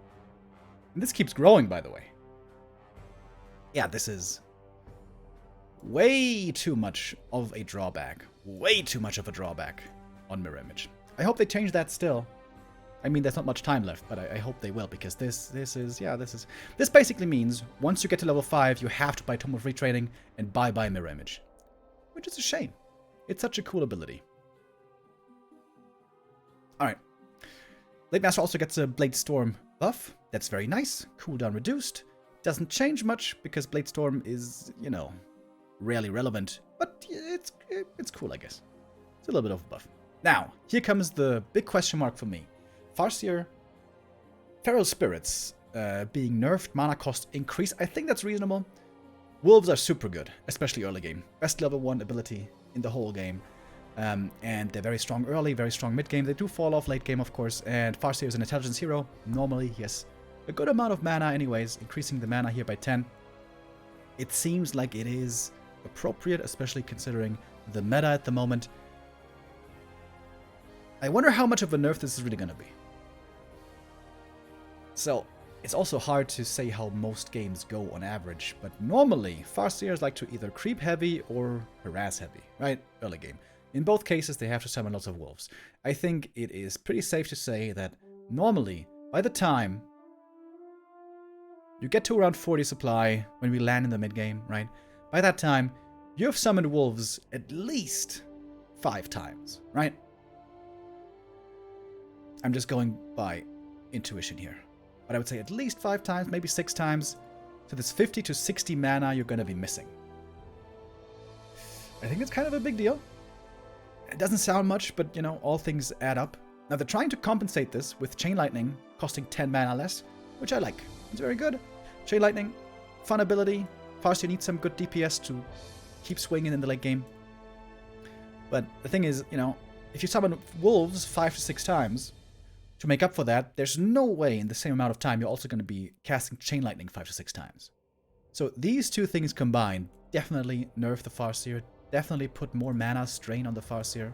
And this keeps growing, by the way. Yeah, this is way too much of a drawback. Way too much of a drawback on mirror image. I hope they change that still. I mean, there's not much time left, but I hope they will, because this basically means once you get to level 5, you have to buy Tome of Retraining and bye-bye mirror image. Which is a shame. It's such a cool ability. Alright. Blade Master also gets a Blade Storm buff. That's very nice. Cooldown reduced. Doesn't change much, because Blade Storm is, you know, rarely relevant. But it's cool, I guess. It's a little bit of a buff. Now, here comes the big question mark for me. Farseer, Feral Spirits being nerfed, mana cost increase. I think that's reasonable. Wolves are super good, especially early game. Best level 1 ability in the whole game. And they're very strong early, very strong mid game. They do fall off late game, of course. And Farseer is an intelligence hero. Normally, he has a good amount of mana anyways, increasing the mana here by 10. It seems like it is appropriate, especially considering the meta at the moment. I wonder how much of a nerf this is really going to be. So, it's also hard to say how most games go on average, but normally, Farseers like to either creep heavy or harass heavy, right? Early game. In both cases, they have to summon lots of wolves. I think it is pretty safe to say that normally, by the time you get to around 40 supply when we land in the mid-game, right? By that time, you have summoned wolves at least 5 times, right? I'm just going by intuition here. But I would say at least 5 times, maybe 6 times. So this 50 to 60 mana you're going to be missing. I think it's kind of a big deal. It doesn't sound much, but, you know, all things add up. Now, they're trying to compensate this with Chain Lightning costing 10 mana less, which I like. It's very good. Chain Lightning, fun ability. Farseer needs some good DPS to keep swinging in the late game. But the thing is, you know, if you summon wolves 5 to 6 times, to make up for that, there's no way in the same amount of time you're also going to be casting Chain Lightning 5 to 6 times. So these two things combined definitely nerf the Farseer, definitely put more mana strain on the Farseer.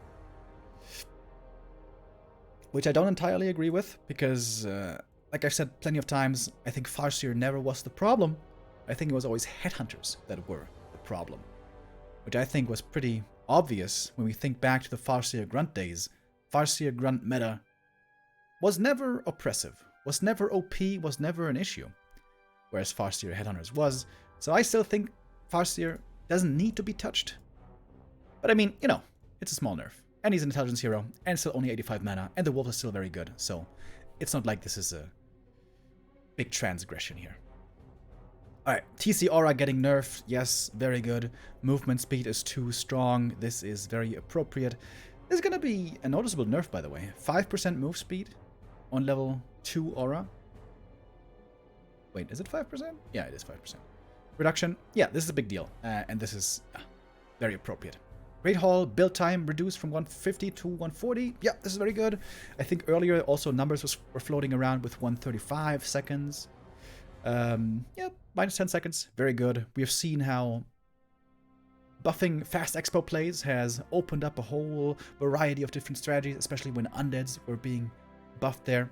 Which I don't entirely agree with, because, like I've said plenty of times, I think Farseer never was the problem. I think it was always Headhunters that were the problem. Which I think was pretty obvious when we think back to the Farseer Grunt days. Farseer Grunt meta was never oppressive, was never OP, was never an issue. Whereas Farseer Headhunters was. So I still think Farseer doesn't need to be touched. But I mean, you know, it's a small nerf. And he's an intelligence hero, and still only 85 mana, and the wolves are still very good. So it's not like this is a big transgression here. Alright, TC Aura getting nerfed. Yes, very good. Movement speed is too strong. This is very appropriate. This is going to be a noticeable nerf, by the way. 5% move speed on level 2 Aura. Wait, is it 5%? Yeah, it is 5%. Reduction. Yeah, this is a big deal. And this is very appropriate. Great Hall, build time reduced from 150 to 140. Yeah, this is very good. I think earlier also numbers were floating around with 135 seconds. Yeah, minus 10 seconds. Very good. We have seen how buffing fast expo plays has opened up a whole variety of different strategies, especially when undeads were being buffed there.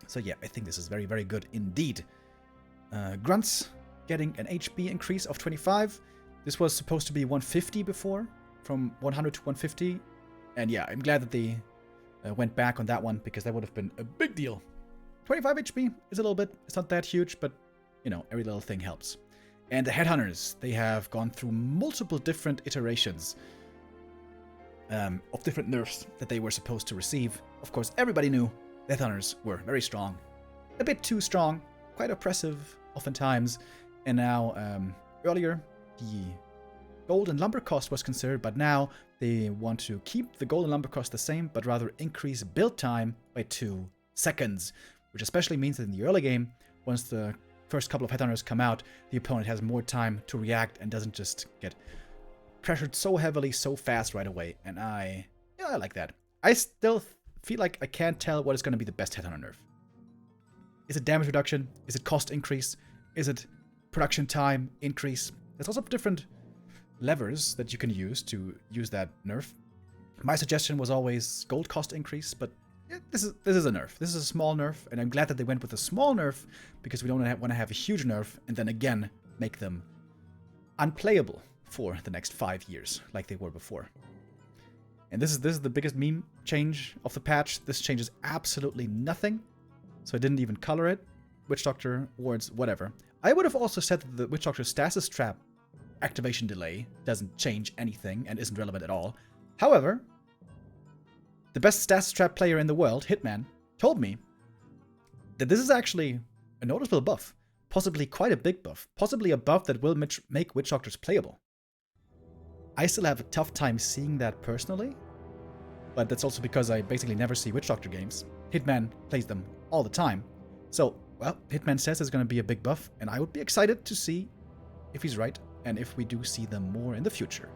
So yeah, I think this is very, very good indeed. Grunts getting an HP increase of 25. This was supposed to be 150 before, from 100 to 150. And yeah, I'm glad that they went back on that one, because that would have been a big deal. 25 HP is a little bit, it's not that huge, but you know, every little thing helps. And the Headhunters, they have gone through multiple different iterations of different nerfs that they were supposed to receive. Of course, everybody knew the Headhunters were very strong. A bit too strong, quite oppressive oftentimes. And now, earlier, the gold and lumber cost was considered, but now they want to keep the gold and lumber cost the same, but rather increase build time by 2 seconds, which especially means that in the early game, once the first couple of Headhunters come out, the opponent has more time to react and doesn't just get pressured so heavily, so fast right away. And I like that. I still feel like I can't tell what is going to be the best Headhunter nerf. Is it damage reduction? Is it cost increase? Is it production time increase? There's also different levers that you can use to use that nerf. My suggestion was always gold cost increase, but this is a nerf. This is a small nerf, and I'm glad that they went with a small nerf, because we don't want to have a huge nerf and then again make them unplayable for the next 5 years like they were before. And this is the biggest meme change of the patch. This changes absolutely nothing, so I didn't even color it. Witch Doctor, wards, whatever. I would have also said that the Witch Doctor Stasis Trap activation delay doesn't change anything and isn't relevant at all. However, the best Stasis Trap player in the world, Hitman, told me that this is actually a noticeable buff. Possibly quite a big buff. Possibly a buff that will make Witch Doctors playable. I still have a tough time seeing that personally, but that's also because I basically never see Witch Doctor games. Hitman plays them all the time. So, well, Hitman says there's going to be a big buff, and I would be excited to see if he's right, and if we do see them more in the future.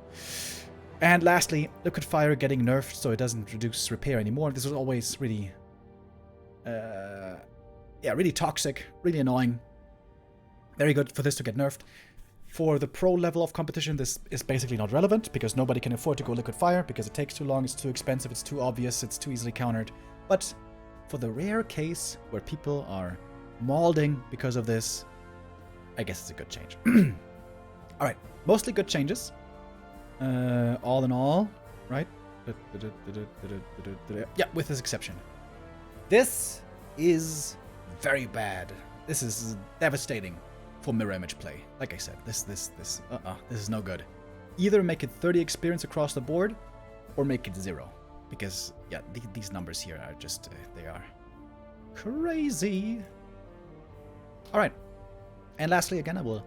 And lastly, Liquid Fire getting nerfed so it doesn't reduce repair anymore. This was always really, really toxic, really annoying. Very good for this to get nerfed. For the pro level of competition, this is basically not relevant, because nobody can afford to go Liquid Fire, because it takes too long, it's too expensive, it's too obvious, it's too easily countered. But for the rare case where people are mauling because of this, I guess it's a good change. Alright, mostly good changes. All in all, right? Yeah, with this exception. This is very bad. This is devastating for mirror image play. Like I said, this is no good. Either make it 30 experience across the board, or make it 0. Because, yeah, these numbers here are just, they are crazy. Alright. And lastly, again, I will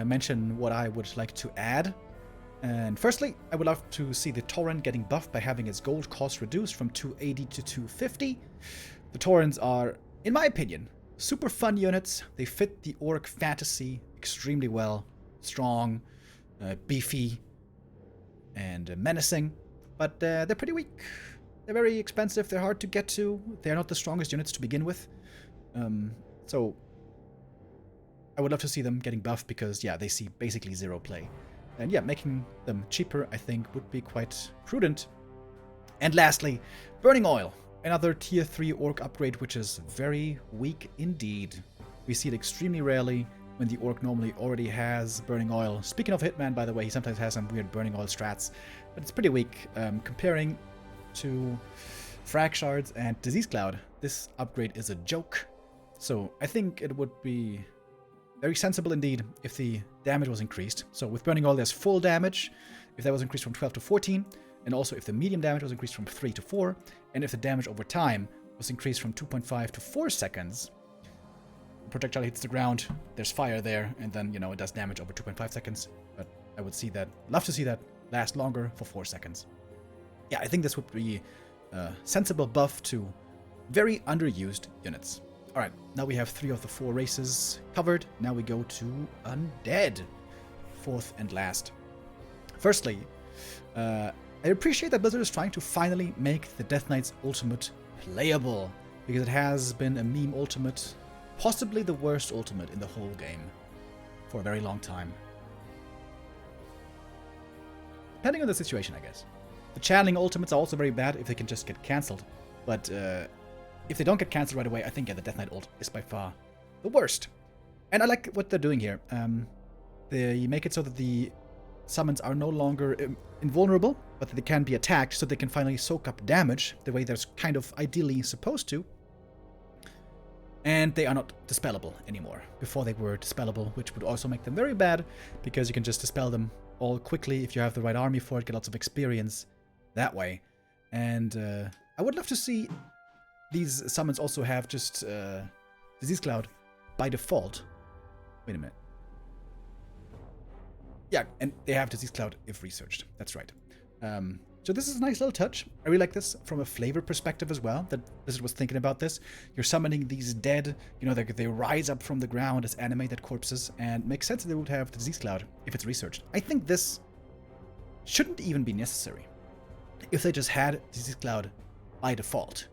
mention what I would like to add. And firstly, I would love to see the Torrent getting buffed by having its gold cost reduced from 280 to 250. The Torrents are, in my opinion, super fun units. They fit the orc fantasy extremely well. Strong, beefy, and menacing. But they're pretty weak. They're very expensive. They're hard to get to. They're not the strongest units to begin with. So I would love to see them getting buffed, because, yeah, they see basically 0 play. And yeah, making them cheaper, I think, would be quite prudent. And lastly, Burning Oil. Another tier 3 orc upgrade, which is very weak indeed. We see it extremely rarely when the orc normally already has Burning Oil. Speaking of Hitman, by the way, he sometimes has some weird Burning Oil strats, but it's pretty weak. Comparing to Frag Shards and Disease Cloud, this upgrade is a joke. So I think it would be very sensible indeed if the damage was increased. So with Burning Oil, there's full damage, if that was increased from 12 to 14, and also if the medium damage was increased from 3 to 4, and if the damage over time was increased from 2.5 to 4 seconds. Projectile hits the ground, there's fire there, and then, you know, it does damage over 2.5 seconds. But I would see that, love to see that last longer for 4 seconds. Yeah, I think this would be a sensible buff to very underused units. Alright, now we have 3 of the 4 races covered. Now we go to Undead, 4th and last. Firstly, I appreciate that Blizzard is trying to finally make the Death Knight's ultimate playable, because it has been a meme ultimate, possibly the worst ultimate in the whole game, for a very long time. Depending on the situation, I guess. The channeling ultimates are also very bad if they can just get cancelled, but if they don't get cancelled right away, I think, yeah, the Death Knight ult is by far the worst. And I like what they're doing here. They make it so that the summons are no longer invulnerable, but that they can be attacked, so they can finally soak up damage the way they're kind of ideally supposed to. And they are not dispellable anymore. Before they were dispellable, which would also make them very bad, because you can just dispel them all quickly if you have the right army for it, get lots of experience that way. And I would love to see these summons also have just Disease Cloud by default. Wait a minute. Yeah, and they have Disease Cloud if researched. That's right. So this is a nice little touch. I really like this from a flavor perspective as well, that Blizzard was thinking about this. You're summoning these dead, you know, they rise up from the ground as animated corpses, and makes sense that they would have the Disease Cloud if it's researched. I think this shouldn't even be necessary if they just had Disease Cloud by default.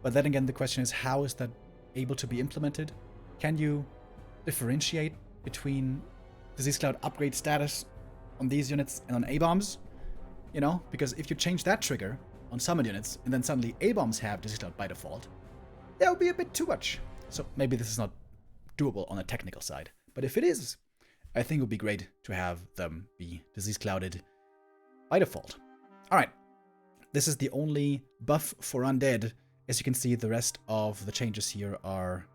But then again, the question is, how is that able to be implemented? Can you differentiate between Disease Cloud upgrade status on these units and on A-bombs? You know, because if you change that trigger on summon units, and then suddenly A-bombs have Disease Cloud by default, that would be a bit too much. So maybe this is not doable on a technical side. But if it is, I think it would be great to have them be Disease Clouded by default. Alright, this is the only buff for Undead. As you can see, the rest of the changes here are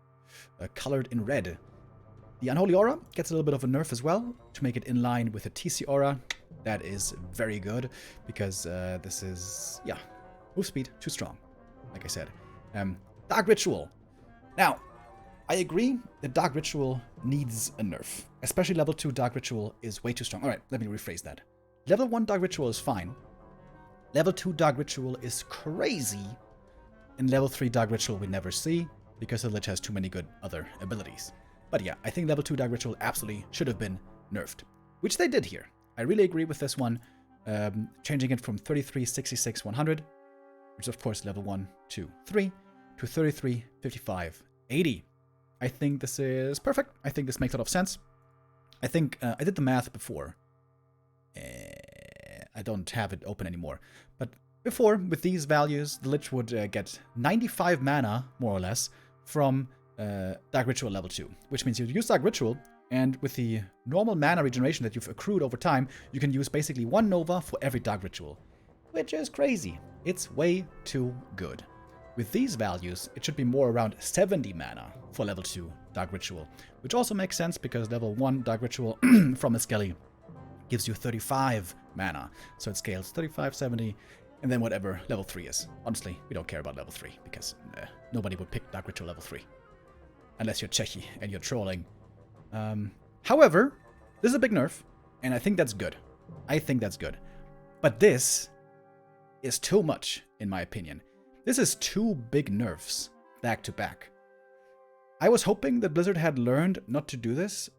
colored in red. The Unholy Aura gets a little bit of a nerf as well, to make it in line with the TC Aura. That is very good, because this is, yeah, move speed too strong, like I said. Dark Ritual. Now, I agree that Dark Ritual needs a nerf. Especially level 2 Dark Ritual is way too strong. Alright, let me rephrase that. Level 1 Dark Ritual is fine. Level 2 Dark Ritual is crazy. And level 3 Dark Ritual we never see, because the Lich has too many good other abilities. But yeah, I think level 2 Dark Ritual absolutely should have been nerfed, which they did here. I really agree with this one, changing it from 33, 66, 100, which is of course level 1, 2, 3, to 33, 55, 80. I think this is perfect. I think this makes a lot of sense. I think I did the math before. I don't have it open anymore. But before, with these values, the Lich would get 95 mana, more or less, from Dark Ritual level 2. Which means you use Dark Ritual, and with the normal mana regeneration that you've accrued over time, you can use basically 1 Nova for every Dark Ritual. Which is crazy. It's way too good. With these values, it should be more around 70 mana for level 2 Dark Ritual. Which also makes sense, because level 1 Dark Ritual from a Skelly gives you 35 mana. So it scales 35, 70, and then whatever level 3 is. Honestly, we don't care about level 3, because nobody would pick Dark Ritual level 3. Unless you're Chechi and you're trolling. However, this is a big nerf, and I think that's good. I think that's good. But this is too much, in my opinion. This is 2 big nerfs back to back. I was hoping that Blizzard had learned not to do this.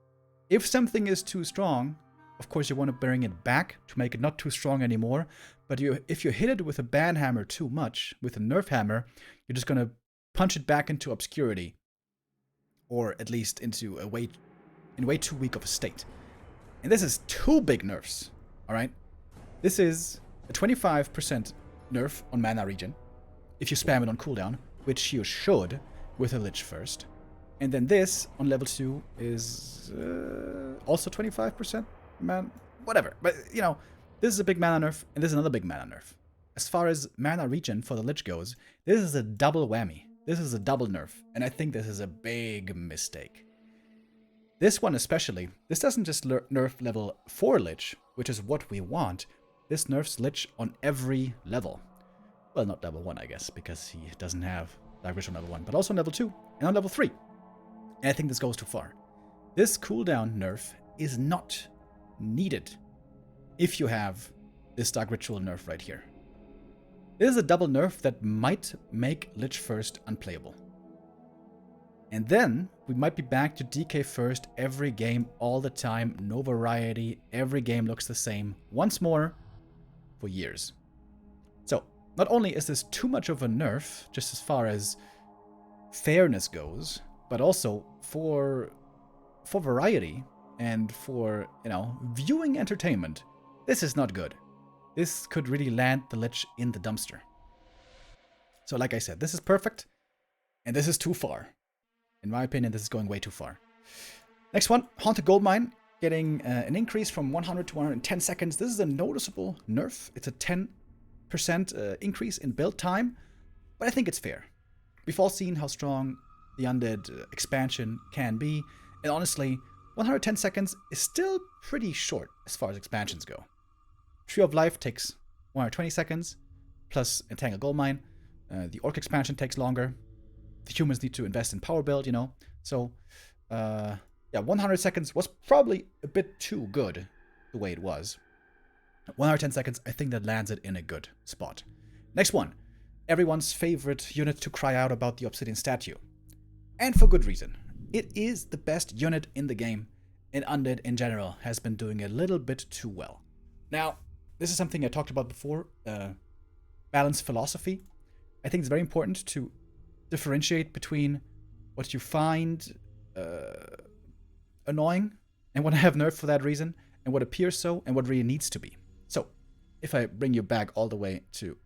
If something is too strong, of course you want to bring it back to make it not too strong anymore. But if you hit it with a ban hammer too much, with a nerf hammer, you're just going to punch it back into obscurity. Or at least into a way too weak of a state. And this is 2 big nerfs, alright? This is a 25% nerf on mana regen, if you spam it on cooldown, which you should with a Lich first. And then this, on level 2, is also 25%? Man, whatever. But, you know, this is a big mana nerf, and this is another big mana nerf. As far as mana regen for the Lich goes, this is a double whammy. This is a double nerf, and I think this is a big mistake. This one especially, this doesn't just nerf level 4 Lich, which is what we want. This nerfs Lich on every level. Well, not level 1, I guess, because he doesn't have Dark Ritual on level 1, but also on level 2 and on level 3. And I think this goes too far. This cooldown nerf is not needed if you have this Dark Ritual nerf right here. This is a double nerf that might make Lich First unplayable. And then we might be back to DK First every game all the time, no variety, every game looks the same, once more, for years. So, not only is this too much of a nerf, just as far as fairness goes, but also for variety and for, you know, viewing entertainment, this is not good. This could really land the Lich in the dumpster. So like I said, this is perfect, and this is too far. In my opinion, this is going way too far. Next one, Haunted Goldmine, getting an increase from 100 to 110 seconds. This is a noticeable nerf. It's a 10% increase in build time, but I think it's fair. We've all seen how strong the Undead expansion can be, and honestly, 110 seconds is still pretty short as far as expansions go. Tree of Life takes 120 seconds, plus Entangled Goldmine. The Orc expansion takes longer. The humans need to invest in power build, you know. So, yeah, 100 seconds was probably a bit too good the way it was. 110 seconds, I think that lands it in a good spot. Next one. Everyone's favorite unit to cry out about the Obsidian statue. And for good reason. It is the best unit in the game, and Undead in general has been doing a little bit too well. Now, this is something I talked about before, balanced philosophy. I think it's very important to differentiate between what you find annoying and want to have nerfed for that reason, and what appears so, and what really needs to be. So, if I bring you back all the way to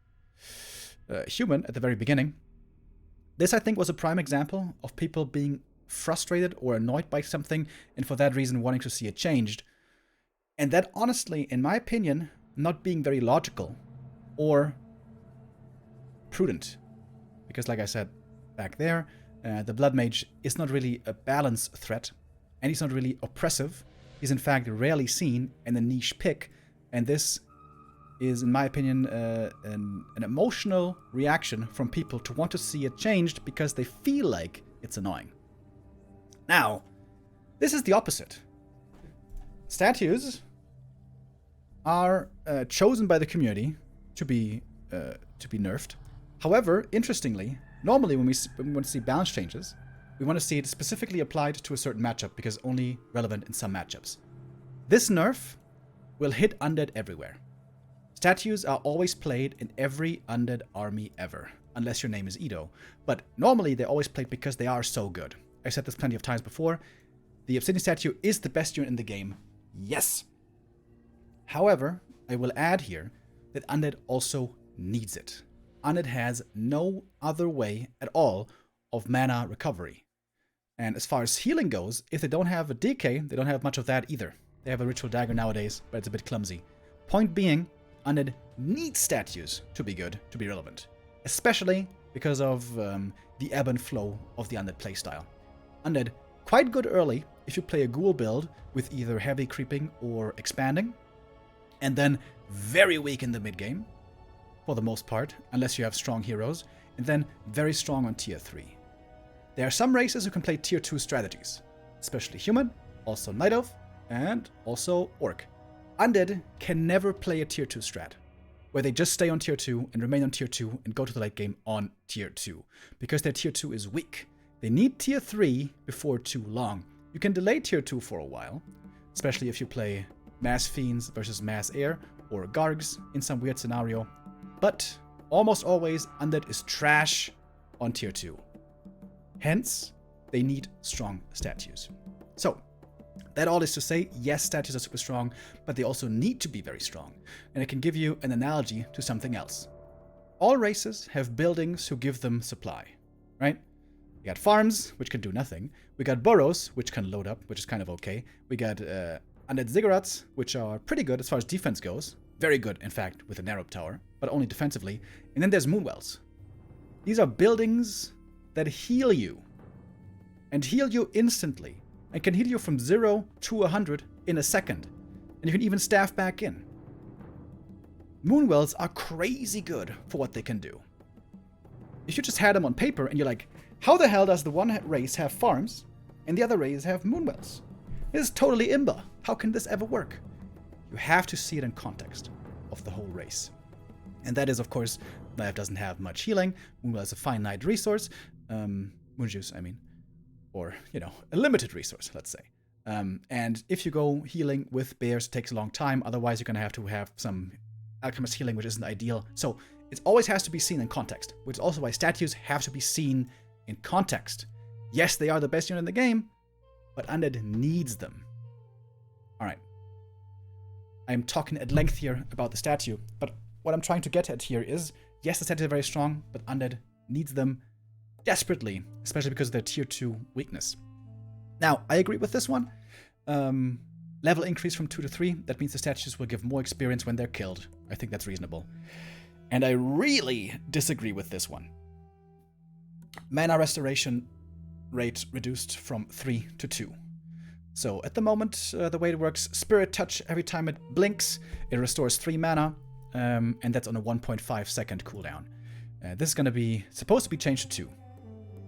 human at the very beginning, this I think was a prime example of people being frustrated or annoyed by something, and for that reason wanting to see it changed. And that honestly, in my opinion, not being very logical or prudent. Because like I said back there, the Blood Mage is not really a balance threat, and he's not really oppressive. He's in fact rarely seen and a niche pick, and this is, in my opinion, an emotional reaction from people to want to see it changed because they feel like it's annoying. Now, this is the opposite. Statues are chosen by the community to be nerfed. However, interestingly, normally when we want to see balance changes, we want to see it specifically applied to a certain matchup because only relevant in some matchups. This nerf will hit Undead everywhere. Statues are always played in every Undead army ever, unless your name is Edo. But normally they're always played because they are so good. I've said this plenty of times before. The Obsidian statue is the best unit in the game. Yes. However, I will add here that Undead also needs it. Undead has no other way at all of mana recovery. And as far as healing goes, if they don't have a DK, they don't have much of that either. They have a Ritual Dagger nowadays, but it's a bit clumsy. Point being, Undead needs statues to be good, to be relevant. Especially because of the ebb and flow of the Undead playstyle. Undead, quite good early if you play a ghoul build with either heavy creeping or expanding. And then very weak in the mid-game, for the most part, unless you have strong heroes. And then very strong on tier 3. There are some races who can play tier 2 strategies. Especially human, also Nightelf, and also Orc. Undead can never play a tier 2 strat, where they just stay on tier 2 and remain on tier 2 and go to the late game on tier 2, because their tier 2 is weak. They need tier 3 before too long. You can delay tier 2 for a while, especially if you play Mass Fiends versus Mass Air or Gargs in some weird scenario, but almost always Undead is trash on tier 2. Hence, they need strong statues. So, that all is to say, yes, statues are super strong, but they also need to be very strong. And I can give you an analogy to something else. All races have buildings who give them supply, right? We got farms, which can do nothing. We got burrows, which can load up, which is kind of okay. We got Undead Ziggurats, which are pretty good as far as defense goes. Very good, in fact, with a narrow tower, but only defensively. And then there's Moonwells. These are buildings that heal you. And heal you instantly. And can heal you from 0 to 100 in a second. And you can even staff back in. Moonwells are crazy good for what they can do. If you just had them on paper and you're like, how the hell does the one race have farms and the other race have Moonwells? This is totally imba. How can this ever work? You have to see it in context of the whole race. And that is, of course, Nightelf doesn't have much healing. Moonwell is a finite resource. Moonjuice, I mean. Or, you know, a limited resource, let's say. And if you go healing with bears, it takes a long time. Otherwise, you're going to have some alchemist healing, which isn't ideal. So it always has to be seen in context, which is also why statues have to be seen in context. Yes, they are the best unit in the game, but Undead needs them. All right. I'm talking at length here about the statue, but what I'm trying to get at here is, yes, the statues are very strong, but Undead needs them desperately, especially because of their tier 2 weakness. Now, I agree with this one. Level increase from 2 to 3. That means the statues will give more experience when they're killed. I think that's reasonable. And I really disagree with this one. Mana restoration rate reduced from 3 to 2. So at the moment, the way it works, Spirit Touch, every time it blinks, it restores 3 mana, and that's on a 1.5 second cooldown. This is going to be supposed to be changed to 2.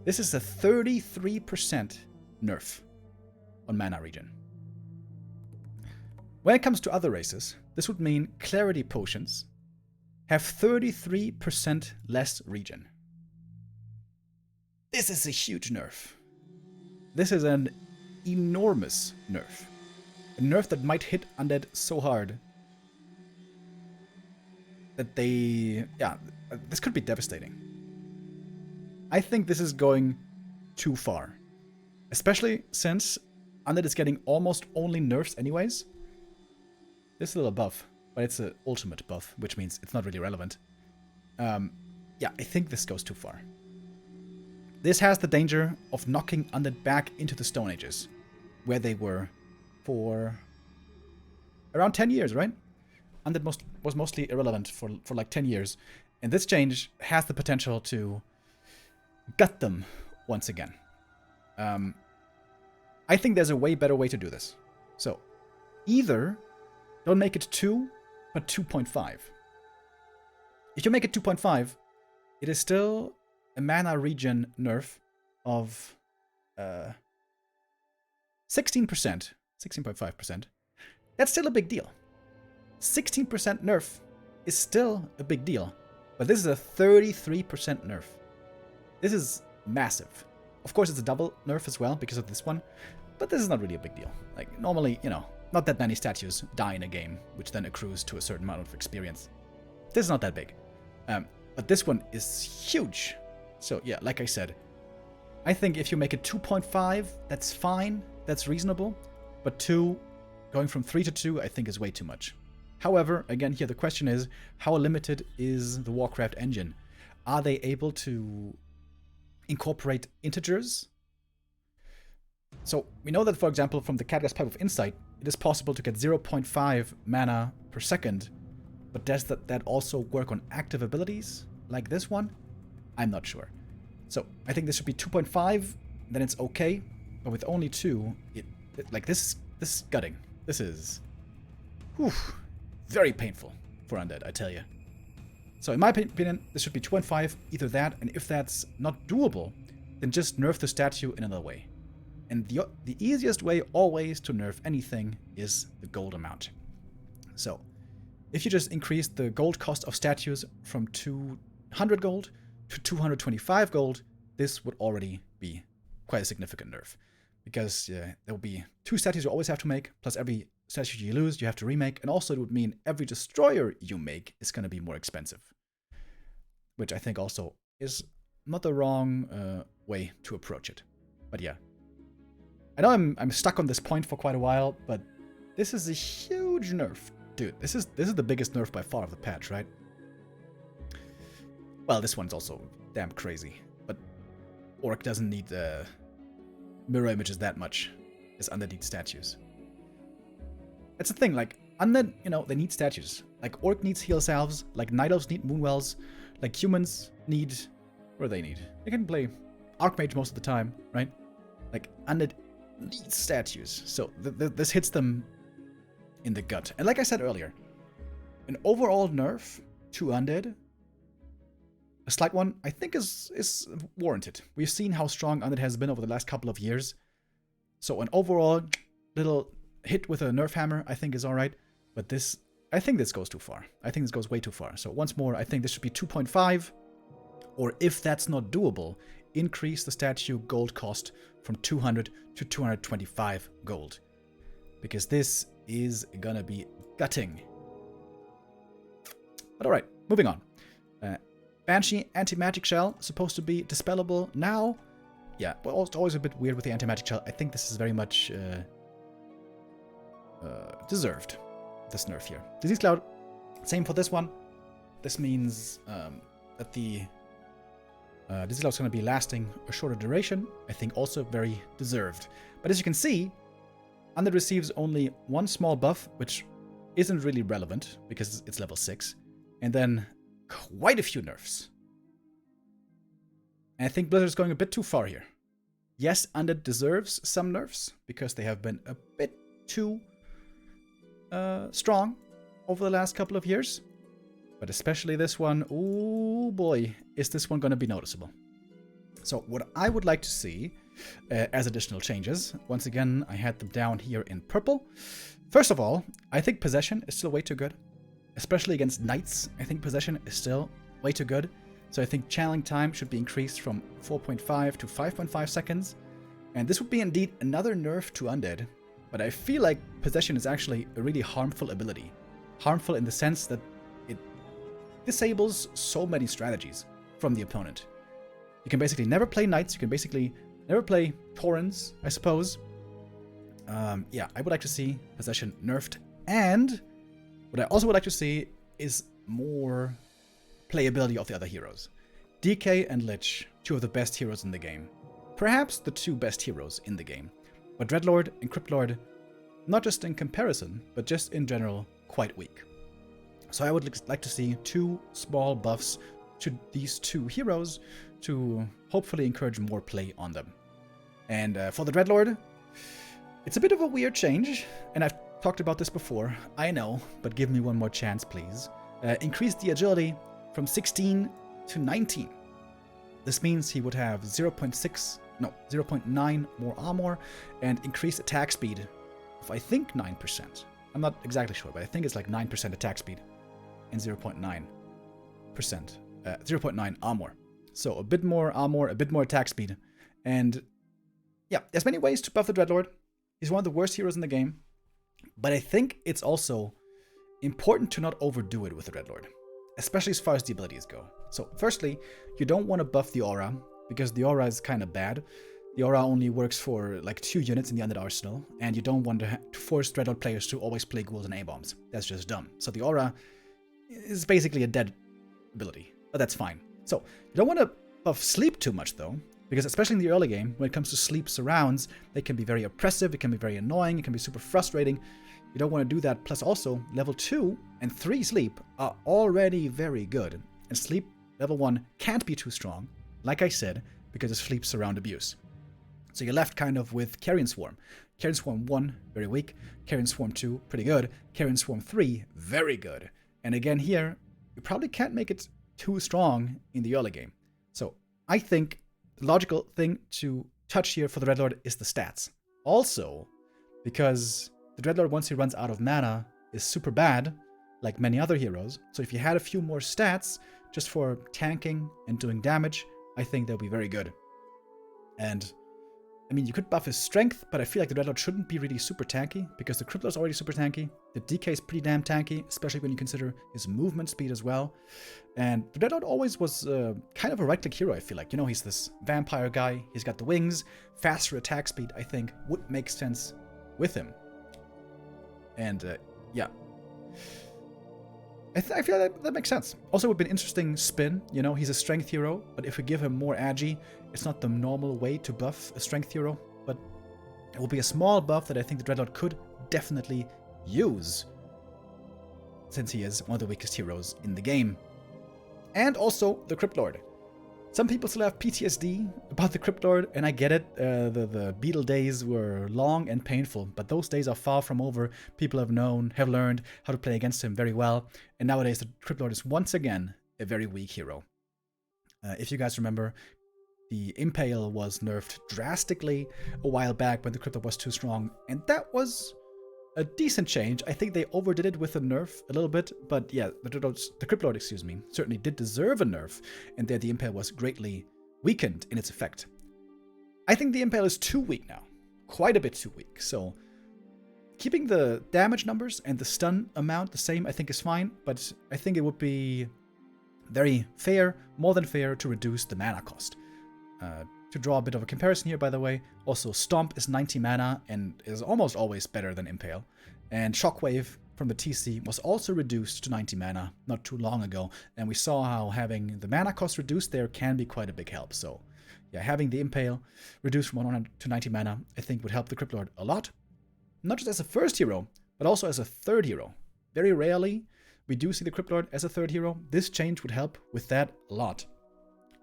This is a 33% nerf on mana regen. When it comes to other races, this would mean Clarity Potions have 33% less regen. This is a huge nerf. This is an enormous nerf. A nerf that might hit Undead so hard that they... yeah, this could be devastating. I think this is going too far. Especially since Undead is getting almost only nerfs anyways. This is a little buff, but it's an ultimate buff, which means it's not really relevant. Yeah, I think this goes too far. This has the danger of knocking Undead back into the Stone Ages, where they were for around 10 years, right? Undead was mostly irrelevant for like 10 years, and this change has the potential to gut them once again. I think there's a way better way to do this. So, either don't make it 2, but 2.5. If you make it 2.5, it is still a mana regen nerf of 16%, 16.5%. That's still a big deal. 16% nerf is still a big deal, but this is a 33% nerf. This is massive. Of course, it's a double nerf as well because of this one, but this is not really a big deal. Like, normally, you know, not that many statues die in a game, which then accrues to a certain amount of experience. This is not that big. But this one is huge. So, yeah, like I said, I think if you make it 2.5, that's fine. That's reasonable. But 2, going from 3 to 2, I think is way too much. However, again, here the question is, how limited is the Warcraft engine? Are they able to incorporate integers? So, we know that, for example, from the Khadgar's Pipe of Insight, it is possible to get 0.5 mana per second, but does that also work on active abilities, like this one? I'm not sure. So, I think this should be 2.5, then it's okay, but with only 2, like this is gutting. This is, whew, very painful for Undead, I tell you. So, in my opinion, this should be 2.5, either that, and if that's not doable, then just nerf the statue in another way. And the easiest way always to nerf anything is the gold amount. So, if you just increase the gold cost of statues from 200 gold to 225 gold, this would already be quite a significant nerf. Because there will be 2 statues you always have to make, plus every statue you lose, you have to remake, and also it would mean every destroyer you make is going to be more expensive. Which I think also is not the wrong way to approach it. But yeah. I know I'm stuck on this point for quite a while, but this is a huge nerf. Dude, this is the biggest nerf by far of the patch, right? Well, this one's also damn crazy, but Orc doesn't need mirror images that much as Undead need statues. That's the thing, like, Undead, you know, they need statues. Like, Orc needs heal salves, like Nightelfs need moonwells, like humans need... what do they need? They can play Archmage most of the time, right? Like, Undead needs statues. So, this hits them in the gut. And like I said earlier, an overall nerf to Undead, a slight one, I think is warranted. We've seen how strong Undead has been over the last couple of years. So an overall little hit with a nerf hammer, I think is alright. But this, I think this goes too far. I think this goes way too far. So once more, I think this should be 2.5. Or if that's not doable, increase the statue gold cost from 200 to 225 gold. Because this is gonna be gutting. But alright, moving on. Banshee Anti-Magic Shell, supposed to be dispellable now. Yeah, but always a bit weird with the Anti-Magic Shell. I think this is very much deserved, this nerf here. Disease Cloud, same for this one. This means that the This is also going to be lasting a shorter duration. I think also very deserved. But as you can see, Undead receives only one small buff, which isn't really relevant because it's level 6. And then quite a few nerfs. And I think Blizzard's going a bit too far here. Yes, Undead deserves some nerfs because they have been a bit too strong over the last couple of years. But especially this one, oh boy, is this one going to be noticeable. So what I would like to see as additional changes, once again, I had them down here in purple. First of all, I think Possession is still way too good. Especially against Knights, I think Possession is still way too good. So I think channeling time should be increased from 4.5 to 5.5 seconds. And this would be indeed another nerf to Undead. But I feel like Possession is actually a really harmful ability. Harmful in the sense that it disables so many strategies from the opponent. You can basically never play Knights, you can basically never play Taurens, I suppose. Yeah, I would like to see Possession nerfed. And what I also would like to see is more playability of the other heroes. DK and Lich, two of the best heroes in the game. Perhaps the two best heroes in the game. But Dreadlord and Cryptlord, not just in comparison, but just in general, quite weak. So I would like to see two small buffs to these two heroes to hopefully encourage more play on them. And for the Dreadlord, it's a bit of a weird change, and I've talked about this before, I know, but give me one more chance, please. Increase the agility from 16 to 19. This means he would have 0.9 more armor and increased attack speed of, I think, 9%. I'm not exactly sure, but I think it's like 9% attack speed and 0.9%, 0.9 armor. So a bit more armor, a bit more attack speed. And yeah, there's many ways to buff the Dreadlord. He's one of the worst heroes in the game. But I think it's also important to not overdo it with the Dreadlord, especially as far as the abilities go. So firstly, you don't want to buff the aura, because the aura is kind of bad. The aura only works for like 2 units in the Undead arsenal, and you don't want to force Dreadlord players to always play ghouls and A-bombs. That's just dumb. So the aura is basically a dead ability, but that's fine. So you don't want to buff sleep too much though, because especially in the early game, when it comes to sleep surrounds, they can be very oppressive, it can be very annoying, it can be super frustrating. You don't want to do that. Plus also, level 2 and 3 sleep are already very good. And sleep level 1 can't be too strong, like I said, because of sleep surround abuse. So you're left kind of with Carrion Swarm. Carrion Swarm 1, very weak. Carrion Swarm 2, pretty good. Carrion Swarm 3, very good. And again here, you probably can't make it too strong in the early game. So I think the logical thing to touch here for the Dreadlord is the stats. Also, because the Dreadlord, once he runs out of mana, is super bad, like many other heroes. So if you had a few more stats, just for tanking and doing damage, I think they'll be very good. And, I mean, you could buff his strength, but I feel like the Dreadlord shouldn't be really super tanky, because the Cryptlord's already super tanky. The DK is pretty damn tanky, especially when you consider his movement speed as well. And the Dreadlord always was kind of a right-click hero, I feel like. You know, he's this vampire guy, he's got the wings, faster attack speed, I think, would make sense with him. And, yeah. I feel that makes sense. Also, it would be an interesting spin. You know, he's a strength hero, but if we give him more agi, it's not the normal way to buff a strength hero, but it will be a small buff that I think the Dreadlord could definitely use, since he is one of the weakest heroes in the game. And also, the Cryptlord. Some people still have PTSD about the Cryptlord, and I get it. The Beetle days were long and painful, but those days are far from over. People have learned how to play against him very well, and nowadays the Cryptlord is once again a very weak hero. If you guys remember, the Impale was nerfed drastically a while back when the Cryptlord was too strong, and that was a decent change. I think they overdid it with a nerf a little bit, but yeah, the Cryptlord, certainly did deserve a nerf, and there the Impale was greatly weakened in its effect. I think the Impale is too weak now, quite a bit too weak, so keeping the damage numbers and the stun amount the same I think is fine, but I think it would be very fair, more than fair, to reduce the mana cost. To draw a bit of a comparison here, by the way, also Stomp is 90 mana and is almost always better than Impale. And Shockwave from the TC was also reduced to 90 mana not too long ago, and we saw how having the mana cost reduced there can be quite a big help. So yeah, having the Impale reduced from 100 to 90 mana, I think would help the Crypt Lord a lot. Not just as a first hero, but also as a third hero. Very rarely we do see the Crypt Lord as a third hero. This change would help with that a lot.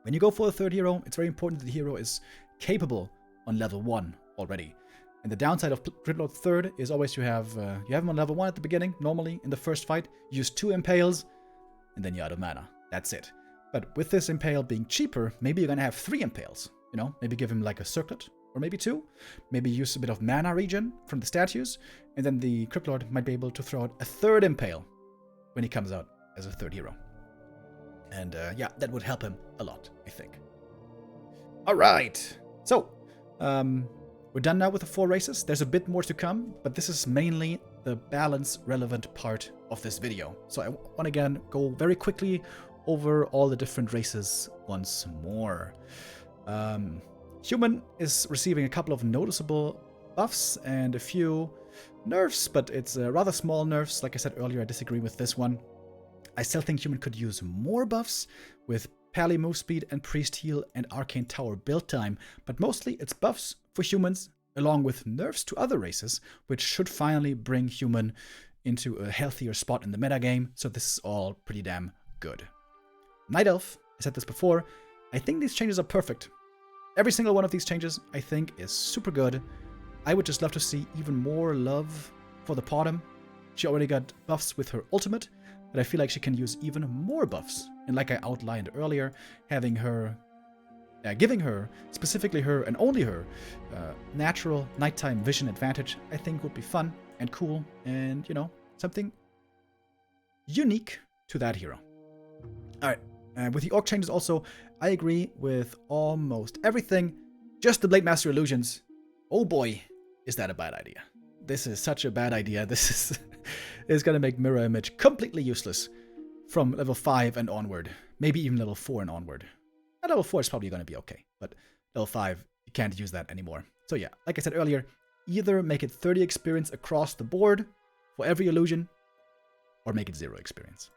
When you go for a third hero, it's very important that the hero is capable on level 1 already. And the downside of Crypt Lord third is always you have him on level 1 at the beginning, normally in the first fight, you use 2 Impales, and then you're out of mana. That's it. But with this Impale being cheaper, maybe you're gonna have 3 Impales. You know, maybe give him like a circlet, or maybe 2. Maybe use a bit of mana regen from the statues, and then the Crypt Lord might be able to throw out a third Impale when he comes out as a third hero. And yeah, that would help him a lot, I think. Alright, so we're done now with the 4 races. There's a bit more to come, but this is mainly the balance relevant part of this video. So I want to again go very quickly over all the different races once more. Human is receiving a couple of noticeable buffs and a few nerfs, but it's rather small nerfs. Like I said earlier, I disagree with this one. I still think Human could use more buffs with Pally move speed and Priest heal and Arcane Tower build time, but mostly it's buffs for humans along with nerfs to other races, which should finally bring Human into a healthier spot in the metagame, so this is all pretty damn good. Nightelf, I said this before, I think these changes are perfect. Every single one of these changes I think is super good. I would just love to see even more love for the Potom. She already got buffs with her ultimate, but I feel like she can use even more buffs. And like I outlined earlier, having her, giving her, specifically her and only her, natural nighttime vision advantage, I think would be fun and cool and, you know, something unique to that hero. Alright, with the orc changes also, I agree with almost everything. Just the Blade Master Illusions. Oh boy, is that a bad idea. This is such a bad idea. This is going to make Mirror Image completely useless from level 5 and onward. Maybe even level 4 and onward. And level 4 is probably going to be okay, but level 5, you can't use that anymore. So yeah, like I said earlier, either make it 30 experience across the board for every illusion, or make it 0 experience.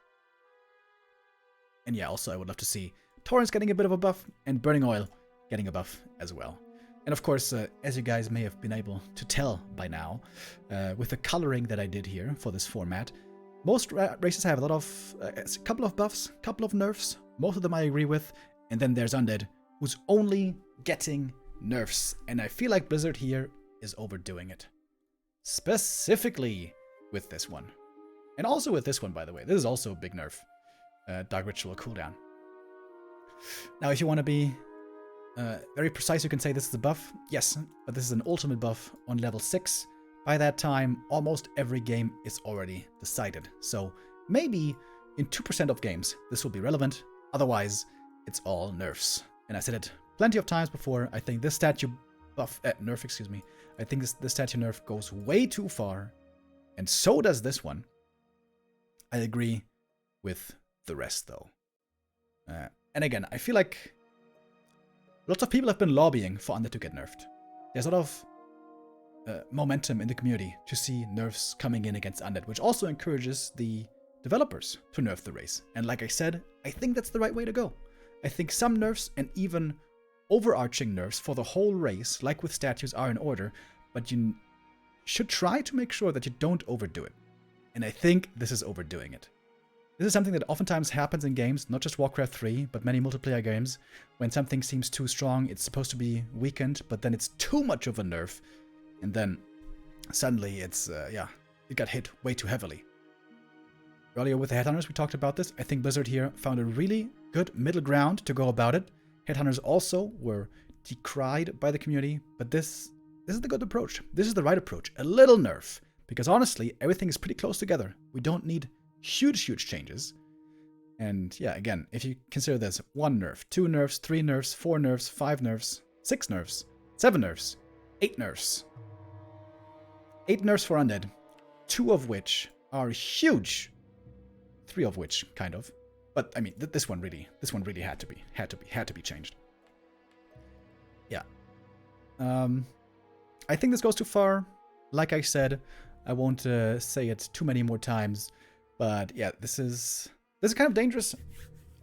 And yeah, also I would love to see Torrents getting a bit of a buff, and Burning Oil getting a buff as well. And of course, as you guys may have been able to tell by now, with the coloring that I did here for this format, most races have a couple of buffs, couple of nerfs. Most of them I agree with. And then there's Undead, who's only getting nerfs. And I feel like Blizzard here is overdoing it. Specifically with this one. And also with this one, by the way. This is also a big nerf. Dark Ritual cooldown. Now, if you want to be very precise, you can say this is a buff. Yes, but this is an ultimate buff on level 6. By that time, almost every game is already decided. So maybe in 2% of games, this will be relevant. Otherwise, it's all nerfs. And I said it plenty of times before. I think this statue buff, nerf, excuse me. I think this statue nerf goes way too far. And so does this one. I agree with the rest, though. And again, I feel like lots of people have been lobbying for Undead to get nerfed. There's a lot of momentum in the community to see nerfs coming in against Undead, which also encourages the developers to nerf the race. And like I said, I think that's the right way to go. I think some nerfs and even overarching nerfs for the whole race, like with statues, are in order, but you should try to make sure that you don't overdo it. And I think this is overdoing it. This is something that oftentimes happens in games, not just Warcraft 3, but many multiplayer games. When something seems too strong, it's supposed to be weakened, but then it's too much of a nerf. And then suddenly it's, it got hit way too heavily. Earlier with the Headhunters, we talked about this. I think Blizzard here found a really good middle ground to go about it. Headhunters also were decried by the community, but this is the good approach. This is the right approach. A little nerf. Because honestly, everything is pretty close together. We don't need huge changes. And yeah, again, if you consider this 1 nerf, 2 nerfs, 3 nerfs, 4 nerfs, 5 nerfs, 6 nerfs, 7 nerfs, 8 nerfs. 8 nerfs for Undead, 2 of which are huge. 3 of which, kind of. But I mean, this one really had to be changed. Yeah. I think this goes too far. Like I said, I won't say it too many more times. But yeah, this is kind of dangerous.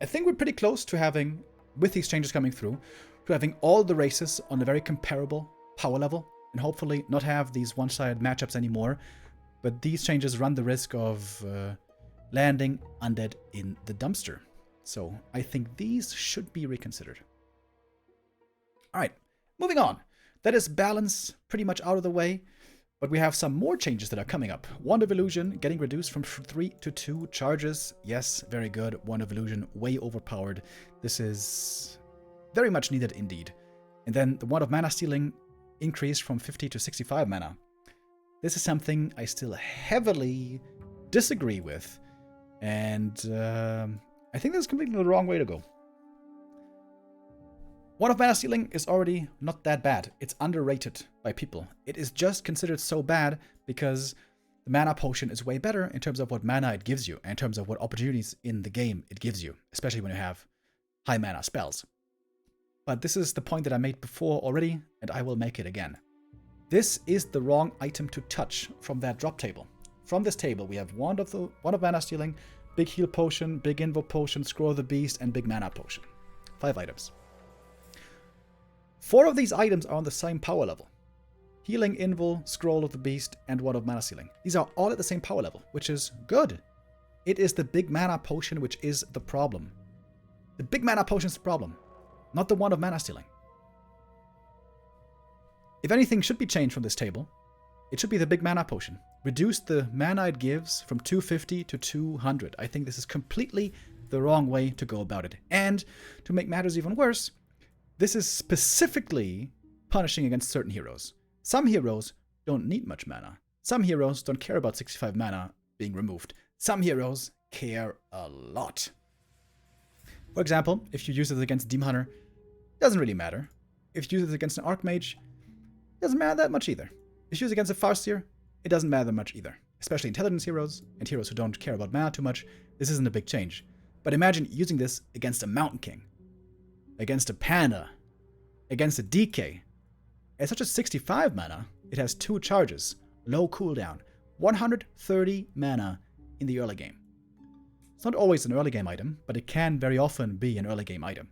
I think we're pretty close to having, with these changes coming through, to having all the races on a very comparable power level, and hopefully not have these one-sided matchups anymore. But these changes run the risk of landing Undead in the dumpster. So I think these should be reconsidered. Alright, moving on. That is balance pretty much out of the way. But we have some more changes that are coming up. Wand of Illusion getting reduced from 3 to 2 charges. Yes, very good. Wand of Illusion way overpowered. This is very much needed indeed. And then the Wand of Mana Stealing increased from 50 to 65 mana. This is something I still heavily disagree with. And I think this is completely the wrong way to go. Wand of Mana Stealing is already not that bad. It's underrated by people. It is just considered so bad because the Mana Potion is way better in terms of what mana it gives you, and in terms of what opportunities in the game it gives you, especially when you have high mana spells. But this is the point that I made before already, and I will make it again. This is the wrong item to touch from that drop table. From this table, we have Wand of Mana Stealing, Big Heal Potion, Big Invo Potion, Scroll of the Beast, and Big Mana Potion. 5 items. 4 of these items are on the same power level. Healing, Invul, Scroll of the Beast, and Wand of Mana Stealing. These are all at the same power level, which is good. It is the Big Mana Potion which is the problem. The Big Mana Potion is the problem, not the Wand of Mana Stealing. If anything should be changed from this table, it should be the Big Mana Potion. Reduce the mana it gives from 250 to 200. I think this is completely the wrong way to go about it. And to make matters even worse, this is specifically punishing against certain heroes. Some heroes don't need much mana. Some heroes don't care about 65 mana being removed. Some heroes care a lot. For example, if you use it against Demon Hunter, it doesn't really matter. If you use it against an Archmage, it doesn't matter that much either. If you use it against a Farseer, it doesn't matter that much either. Especially intelligence heroes and heroes who don't care about mana too much, this isn't a big change. But imagine using this against a Mountain King, against a Panda, against a DK. At such as 65 mana, it has 2 charges, low cooldown, 130 mana in the early game. It's not always an early game item, but it can very often be an early game item.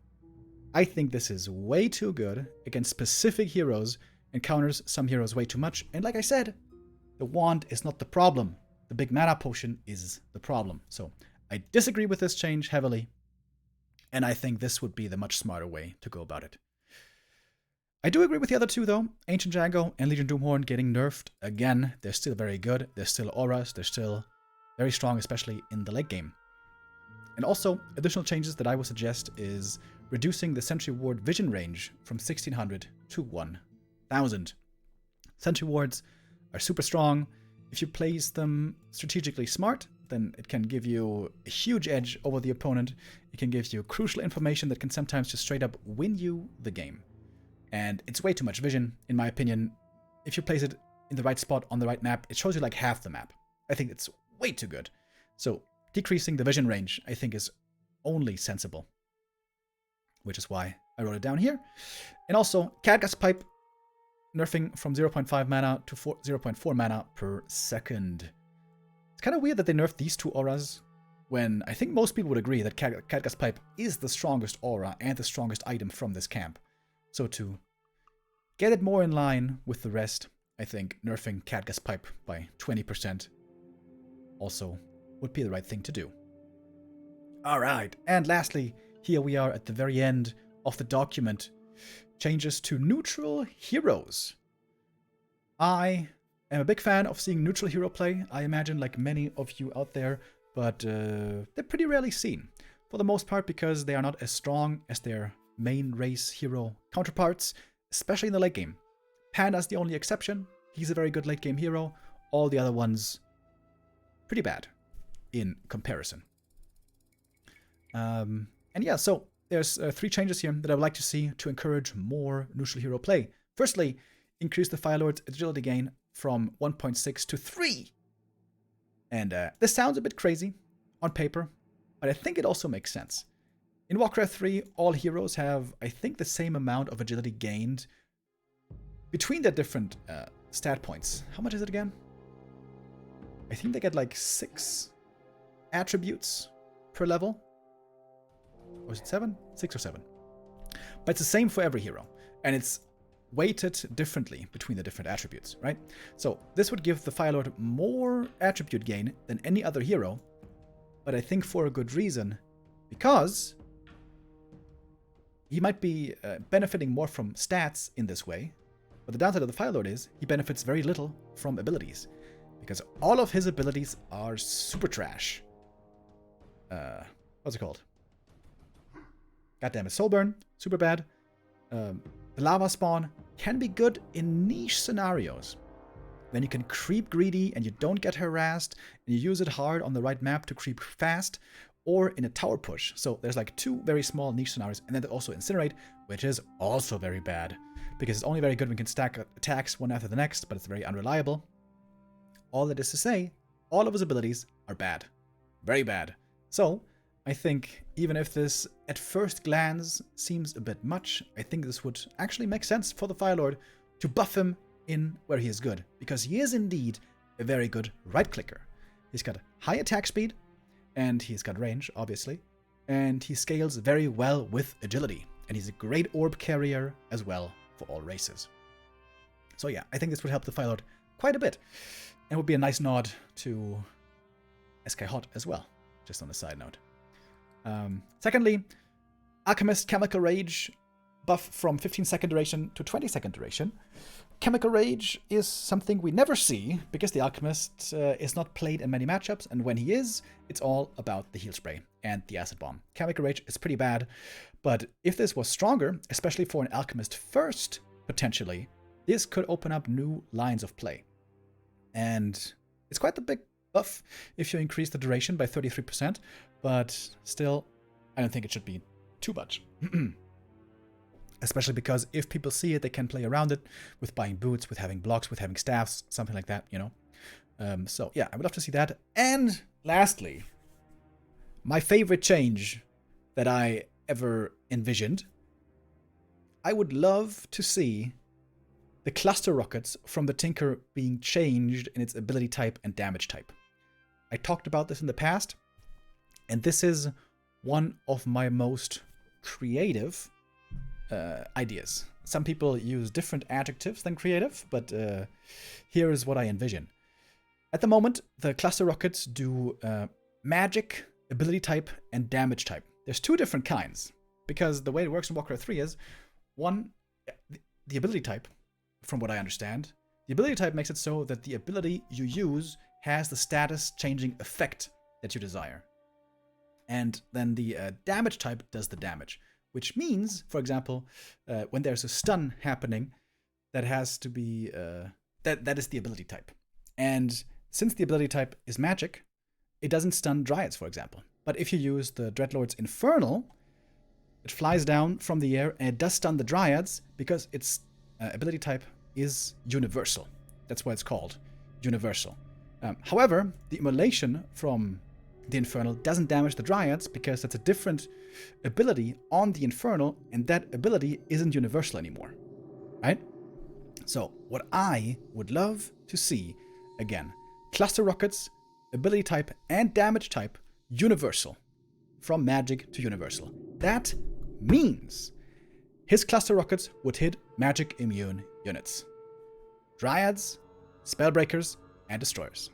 I think this is way too good against specific heroes and counters some heroes way too much. And like I said, the wand is not the problem. The Big Mana Potion is the problem. So I disagree with this change heavily. And I think this would be the much smarter way to go about it. I do agree with the other two, though. Ancient Django and Legion Doomhorn getting nerfed again. They're still very good. They're still auras. They're still very strong, especially in the late game. And also, additional changes that I would suggest is reducing the Sentry Ward vision range from 1600 to 1000. Sentry Wards are super strong. If you place them strategically smart, then it can give you a huge edge over the opponent. It can give you crucial information that can sometimes just straight up win you the game. And it's way too much vision, in my opinion. If you place it in the right spot on the right map, it shows you like half the map. I think it's way too good. So decreasing the vision range, I think, is only sensible. Which is why I wrote it down here. And also, Catgas Pipe nerfing from 0.5 mana to 0.4 mana per second. It's kind of weird that they nerfed these two auras, when I think most people would agree that Catgas Pipe is the strongest aura and the strongest item from this camp. So to get it more in line with the rest, I think nerfing Catgas Pipe by 20% also would be the right thing to do. Alright, and lastly, here we are at the very end of the document. Changes to neutral heroes. I am a big fan of seeing neutral hero play, I imagine, like many of you out there, but they're pretty rarely seen. For the most part because they are not as strong as their main race hero counterparts, especially in the late game. Panda's the only exception. He's a very good late game hero. All the other ones, pretty bad in comparison. And yeah, so there's 3 changes here that I would like to see to encourage more neutral hero play. Firstly, increase the Fire Lord's agility gain from 1.6 to 3. And this sounds a bit crazy on paper, but I think it also makes sense. In Warcraft 3, all heroes have, I think, the same amount of agility gained between their different stat points. How much is it again? I think they get like 6 attributes per level. Or is it 7? 6 or 7. But it's the same for every hero. And it's weighted differently between the different attributes, right? So this would give the Fire Lord more attribute gain than any other hero. But I think for a good reason. Because he might be benefiting more from stats in this way. But the downside of the Fire Lord is he benefits very little from abilities. Because all of his abilities are super trash. What's it called? Goddamn it. Soulburn, super bad. The Lava Spawn can be good in niche scenarios. Then you can creep greedy and you don't get harassed. And you use it hard on the right map to creep fast. Or in a tower push. So there's like 2 very small niche scenarios. And then there's also Incinerate, which is also very bad. Because it's only very good when you can stack attacks one after the next, but it's very unreliable. All that is to say, all of his abilities are bad. Very bad. So, I think even if this at first glance seems a bit much, I think this would actually make sense for the Fire Lord to buff him in where he is good. Because he is indeed a very good right-clicker. He's got high attack speed, and he's got range, obviously. And he scales very well with agility. And he's a great orb carrier as well for all races. So yeah, I think this would help the Fire Lord quite a bit. And would be a nice nod to SK Hot as well, just on a side note. Secondly, Alchemist Chemical Rage buff from 15-second duration to 20-second duration. Chemical Rage is something we never see, because the Alchemist is not played in many matchups, and when he is, it's all about the heal spray and the acid bomb. Chemical Rage is pretty bad, but if this was stronger, especially for an Alchemist first, potentially, this could open up new lines of play. And it's quite the big buff if you increase the duration by 33%, but still, I don't think it should be too much. Especially because if people see it, they can play around it with buying boots, with having blocks, with having staffs, something like that, you know? So yeah, I would love to see that. And lastly, my favorite change that I ever envisioned, I would love to see the cluster rockets from the Tinker being changed in its ability type and damage type. I talked about this in the past, and this is one of my most creative ideas. Some people use different adjectives than creative, but here is what I envision. At the moment, the cluster rockets do magic, ability type, and damage type. There's 2 different kinds, because the way it works in Warcraft 3 is, one, the ability type, from what I understand, the ability type makes it so that the ability you use has the status changing effect that you desire. And then the damage type does the damage, which means, for example, when there's a stun happening, that has to be, that is the ability type. And since the ability type is magic, it doesn't stun Dryads, for example. But if you use the Dreadlord's Infernal, it flies down from the air and it does stun the Dryads because its ability type is universal. That's why it's called universal. However, the immolation from the Infernal doesn't damage the Dryads because that's a different ability on the Infernal, and that ability isn't universal anymore. Right? So, what I would love to see, again, cluster rockets, ability type, and damage type universal. From magic to universal. That means his cluster rockets would hit magic immune units. Dryads, Spellbreakers, and Destroyers.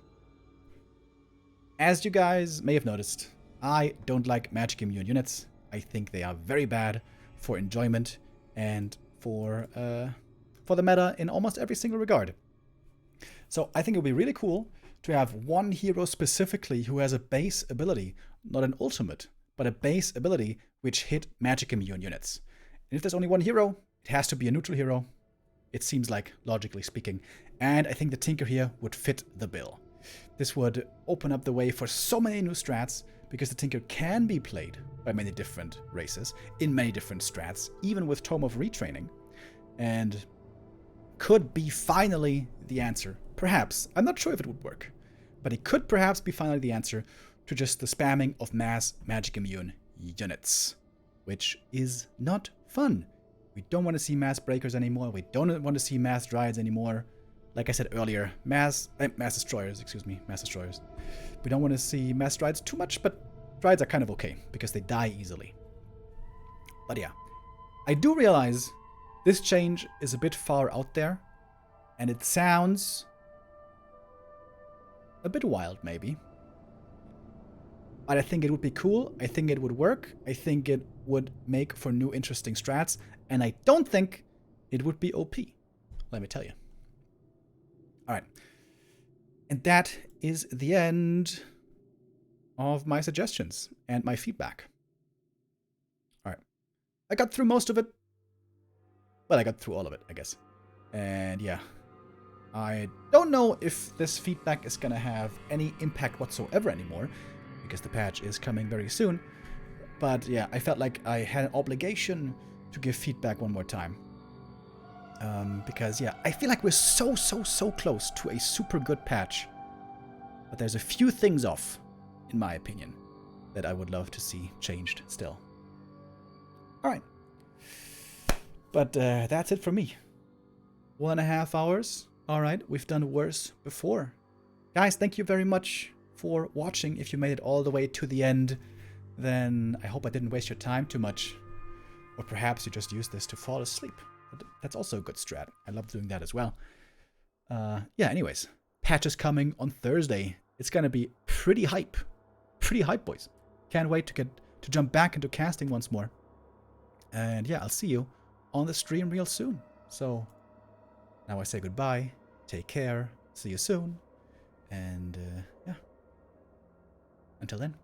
As you guys may have noticed, I don't like magic immune units. I think they are very bad for enjoyment and for the meta in almost every single regard. So I think it would be really cool to have one hero specifically who has a base ability, not an ultimate, but a base ability which hit magic immune units. And if there's only one hero, it has to be a neutral hero. It seems like, logically speaking. And I think the Tinker here would fit the bill. This would open up the way for so many new strats, because the Tinker can be played by many different races, in many different strats, even with Tome of Retraining. And could be finally the answer. Perhaps. I'm not sure if it would work. But it could perhaps be finally the answer to just the spamming of mass magic immune units. Which is not fun. We don't want to see mass breakers anymore. We don't want to see mass Dryads anymore. like I said earlier, mass destroyers, excuse me, mass destroyers. We don't want to see mass strides too much, but strides are kind of okay because they die easily. But yeah, I do realize this change is a bit far out there, and it sounds a bit wild maybe. But I think it would be cool, I think it would work, I think it would make for new interesting strats, and I don't think it would be OP, let me tell you. Alright, and that is the end of my suggestions and my feedback. Alright, I got through most of it. Well, I got through all of it, I guess. And yeah, I don't know if this feedback is gonna have any impact whatsoever anymore, because the patch is coming very soon. But yeah, I felt like I had an obligation to give feedback one more time. Because yeah, I feel like we're so close to a super good patch. But there's a few things off, in my opinion, that I would love to see changed still. Alright. But that's it for me. 1.5 hours. Alright, we've done worse before. Guys, thank you very much for watching. If you made it all the way to the end, then I hope I didn't waste your time too much. Or perhaps you just used this to fall asleep. But that's also a good strat. I love doing that as well. Yeah, anyways. Patch is coming on Thursday. It's gonna be pretty hype. Pretty hype, boys. Can't wait to jump back into casting once more. And yeah, I'll see you on the stream real soon. So now I say goodbye. Take care. See you soon. And yeah. Until then.